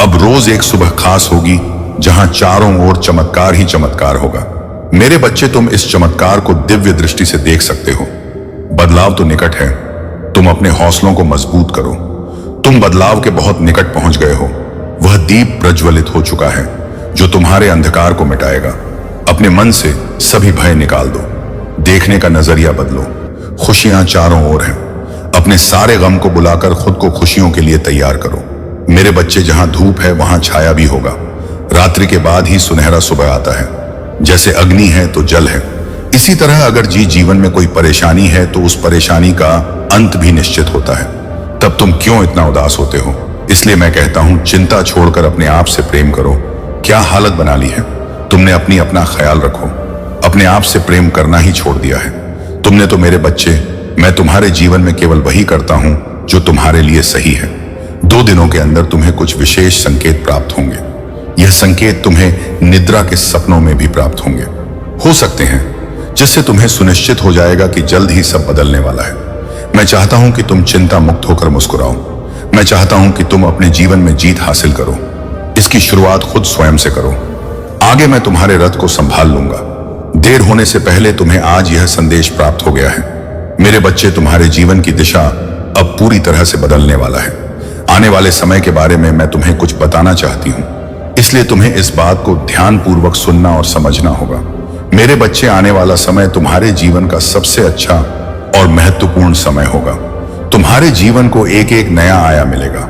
अब रोज एक सुबह खास होगी जहां चारों ओर चमत्कार ही चमत्कार होगा। मेरे बच्चे, तुम इस चमत्कार को दिव्य दृष्टि से देख सकते हो। बदलाव तो निकट है, तुम अपने हौसलों को मजबूत करो। तुम बदलाव के बहुत निकट पहुंच गए हो। वह दीप प्रज्वलित हो चुका है जो तुम्हारे अंधकार को मिटाएगा। अपने मन से सभी भय निकाल दो, देखने का नजरिया बदलो। खुशियां चारों ओर हैं। अपने सारे गम को बुलाकर खुद को खुशियों के लिए तैयार करो। मेरे बच्चे, जहां धूप है वहां छाया भी होगा। रात्रि के बाद ही सुनहरा सुबह आता है। जैसे अग्नि है तो जल है, इसी तरह अगर जीवन में कोई परेशानी है तो उस परेशानी का अंत भी निश्चित होता है। तब तुम क्यों इतना उदास होते हो? इसलिए मैं कहता हूं, चिंता छोड़कर अपने आप से प्रेम करो। क्या हालत बना ली है? तुमने अपना ख्याल रखो। अपने आप से प्रेम करना ही छोड़ दिया है तुमने। तो मेरे बच्चे, मैं तुम्हारे जीवन में केवल वही करता हूं जो तुम्हारे लिए सही है। 2 दिनों के अंदर तुम्हें कुछ विशेष संकेत प्राप्त होंगे। यह संकेत तुम्हें निद्रा के सपनों में भी प्राप्त होंगे, हो सकते हैं, जिससे तुम्हें सुनिश्चित हो जाएगा कि जल्द ही सब बदलने वाला है। मैं चाहता हूं कि तुम चिंता मुक्त होकर मुस्कुराओ। मैं चाहता हूं कि तुम अपने जीवन में जीत हासिल करो। इसकी शुरुआत खुद स्वयं से करो। आगे मैं तुम्हारे रथ को संभाल लूंगा। देर होने से पहले तुम्हें आज यह संदेश प्राप्त हो गया है। मेरे बच्चे, तुम्हारे जीवन की दिशा अब पूरी तरह से बदलने वाला है। आने वाले समय के बारे में मैं तुम्हें कुछ बताना चाहती हूँ, इसलिए तुम्हें इस बात को ध्यानपूर्वक सुनना और समझना होगा। मेरे बच्चे, आने वाला समय तुम्हारे जीवन का सबसे अच्छा और महत्वपूर्ण समय होगा। तुम्हारे जीवन को एक एक नया आयाम मिलेगा।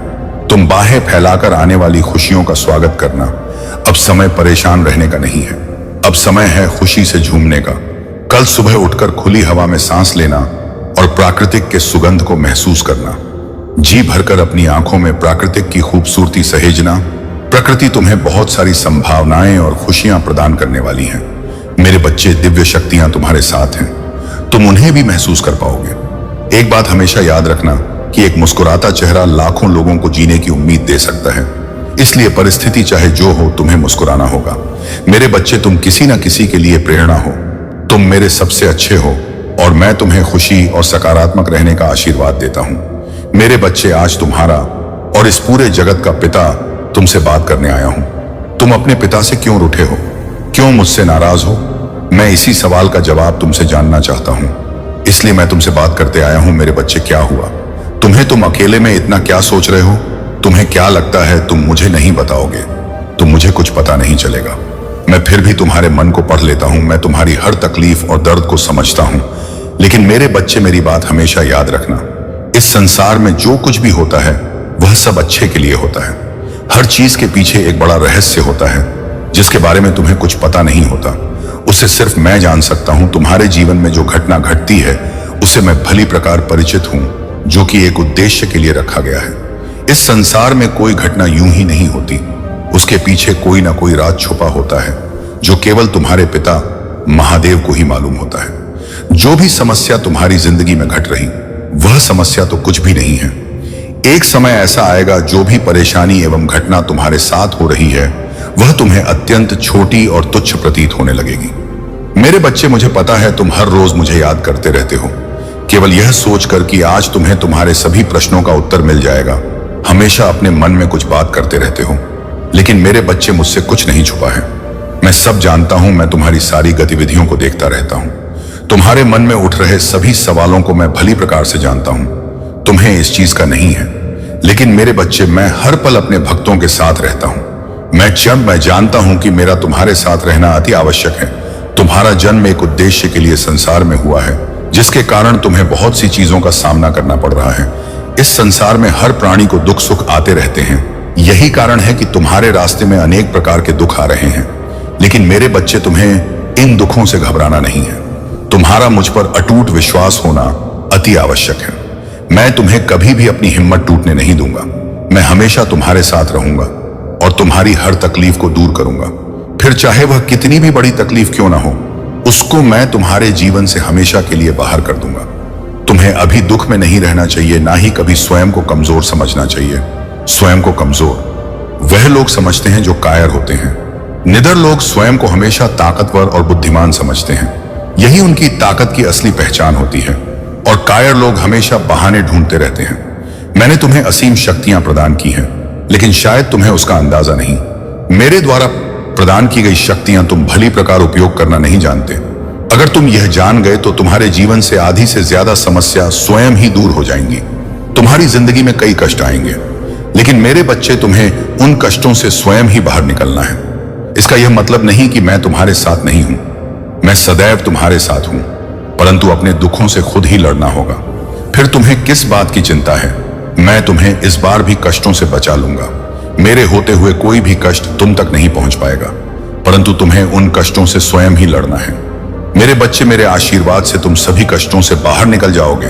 तुम बाहें फैलाकर आने वाली खुशियों का स्वागत करना। अब समय परेशान रहने का नहीं है, अब समय है खुशी से झूमने का। कल सुबह उठकर खुली हवा में सांस लेना और प्राकृतिक के सुगंध को महसूस करना। जी भरकर अपनी आंखों में प्राकृतिक की खूबसूरती सहेजना। प्रकृति तुम्हें बहुत सारी संभावनाएं और खुशियां प्रदान करने वाली है। मेरे बच्चे, दिव्य शक्तियां तुम्हारे साथ हैं, तुम उन्हें भी महसूस कर पाओगे। एक बात हमेशा याद रखना कि एक मुस्कुराता चेहरा लाखों लोगों को जीने की उम्मीद दे सकता है। इसलिए परिस्थिति चाहे जो हो, तुम्हें मुस्कुराना होगा। मेरे बच्चे, तुम किसी न किसी के लिए प्रेरणा हो। तुम मेरे सबसे अच्छे हो और मैं तुम्हें खुशी और सकारात्मक रहने का आशीर्वाद देता हूं। मेरे बच्चे, आज तुम्हारा और इस पूरे जगत का पिता तुमसे बात करने आया हूं। तुम अपने पिता से क्यों रूठे हो? क्यों मुझसे नाराज हो? मैं इसी सवाल का जवाब तुमसे जानना चाहता हूं। इसलिए मैं तुमसे बात करते आया हूं। मेरे बच्चे, क्या हुआ? तुम अकेले में इतना क्या सोच रहे हो? तुम्हें क्या लगता है तुम मुझे नहीं बताओगे तो मुझे कुछ पता नहीं चलेगा? मैं फिर भी तुम्हारे मन को पढ़ लेता हूं। मैं तुम्हारी हर तकलीफ और दर्द को समझता हूं। लेकिन मेरे बच्चे, मेरी बात हमेशा याद रखना, इस संसार में जो कुछ भी होता है वह सब अच्छे के लिए होता है। हर चीज के पीछे एक बड़ा रहस्य होता है जिसके बारे में तुम्हें कुछ पता नहीं होता। उसे सिर्फ मैं जान सकता हूं। तुम्हारे जीवन में जो घटना घटती है उसे मैं भली प्रकार परिचित हूं, जो कि एक उद्देश्य के लिए रखा गया है। इस संसार में कोई घटना यूं ही नहीं होती। उसके पीछे कोई ना कोई राज छुपा होता है जो केवल तुम्हारे पिता महादेव को ही मालूम होता है। जो भी समस्या तुम्हारी जिंदगी में घट रही वह समस्या तो कुछ भी नहीं है। एक समय ऐसा आएगा जो भी परेशानी एवं घटना तुम्हारे साथ हो रही है वह तुम्हें अत्यंत छोटी और तुच्छ प्रतीत होने लगेगी। मेरे बच्चे, मुझे पता है तुम हर रोज मुझे याद करते रहते हो, केवल यह सोचकर कि आज तुम्हें तुम्हारे सभी प्रश्नों का उत्तर मिल जाएगा। हमेशा अपने मन में कुछ बात करते रहते हो, लेकिन मेरे बच्चे, मुझसे कुछ नहीं छुपा है। मैं सब जानता हूं। मैं तुम्हारी सारी गतिविधियों को देखता रहता हूं। तुम्हारे मन में उठ रहे सभी सवालों को मैं भली प्रकार से जानता हूं। तुम्हें इस चीज का नहीं है, लेकिन मेरे बच्चे, मैं हर पल अपने भक्तों के साथ रहता हूं। मैं जानता हूं कि मेरा तुम्हारे साथ रहना अति आवश्यक है। तुम्हारा जन्म एक उद्देश्य के लिए संसार में हुआ है, जिसके कारण तुम्हें बहुत सी चीजों का सामना करना पड़ रहा है। इस संसार में हर प्राणी को दुख सुख आते रहते हैं। यही कारण है कि तुम्हारे रास्ते में अनेक प्रकार के दुख आ रहे हैं। लेकिन मेरे बच्चे, तुम्हें इन दुखों से घबराना नहीं है। तुम्हारा मुझ पर अटूट विश्वास होना अति आवश्यक है। मैं तुम्हें कभी भी अपनी हिम्मत टूटने नहीं दूंगा। मैं हमेशा तुम्हारे साथ रहूंगा और तुम्हारी हर तकलीफ को दूर करूंगा। फिर चाहे वह कितनी भी बड़ी तकलीफ क्यों ना हो, उसको मैं तुम्हारे जीवन से हमेशा के लिए बाहर कर दूंगा। तुम्हें अभी दुख में नहीं रहना चाहिए, ना ही कभी स्वयं को कमजोर समझना चाहिए। स्वयं को कमजोर वह लोग समझते हैं जो कायर होते हैं। निडर लोग स्वयं को हमेशा ताकतवर और बुद्धिमान समझते हैं। यही उनकी ताकत की असली पहचान होती है। और कायर लोग हमेशा बहाने ढूंढते रहते हैं। मैंने तुम्हें असीम शक्तियां प्रदान की हैं, लेकिन शायद तुम्हें उसका अंदाजा नहीं। मेरे द्वारा प्रदान की गई शक्तियां तुम भली प्रकार उपयोग करना नहीं जानते। अगर तुम यह जान गए तो तुम्हारे जीवन से आधी से ज्यादा समस्या स्वयं ही दूर हो जाएंगी। तुम्हारी जिंदगी में कई कष्ट आएंगे, लेकिन मेरे बच्चे, तुम्हें उन कष्टों से स्वयं ही बाहर निकलना है। इसका यह मतलब नहीं कि मैं तुम्हारे साथ नहीं हूं। मैं सदैव तुम्हारे साथ हूं, परंतु अपने दुखों से खुद ही लड़ना होगा। फिर तुम्हें किस बात की चिंता है? मैं तुम्हें इस बार भी कष्टों से बचा लूंगा। मेरे होते हुए कोई भी कष्ट तुम तक नहीं पहुंच पाएगा, परंतु तुम्हें उन कष्टों से स्वयं ही लड़ना है। मेरे बच्चे, मेरे आशीर्वाद से तुम सभी कष्टों से बाहर निकल जाओगे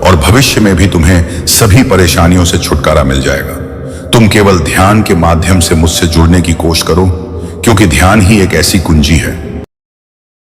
और भविष्य में भी तुम्हें सभी परेशानियों से छुटकारा मिल जाएगा। तुम केवल ध्यान के माध्यम से मुझसे जुड़ने की कोशिश करो, क्योंकि ध्यान ही एक ऐसी कुंजी है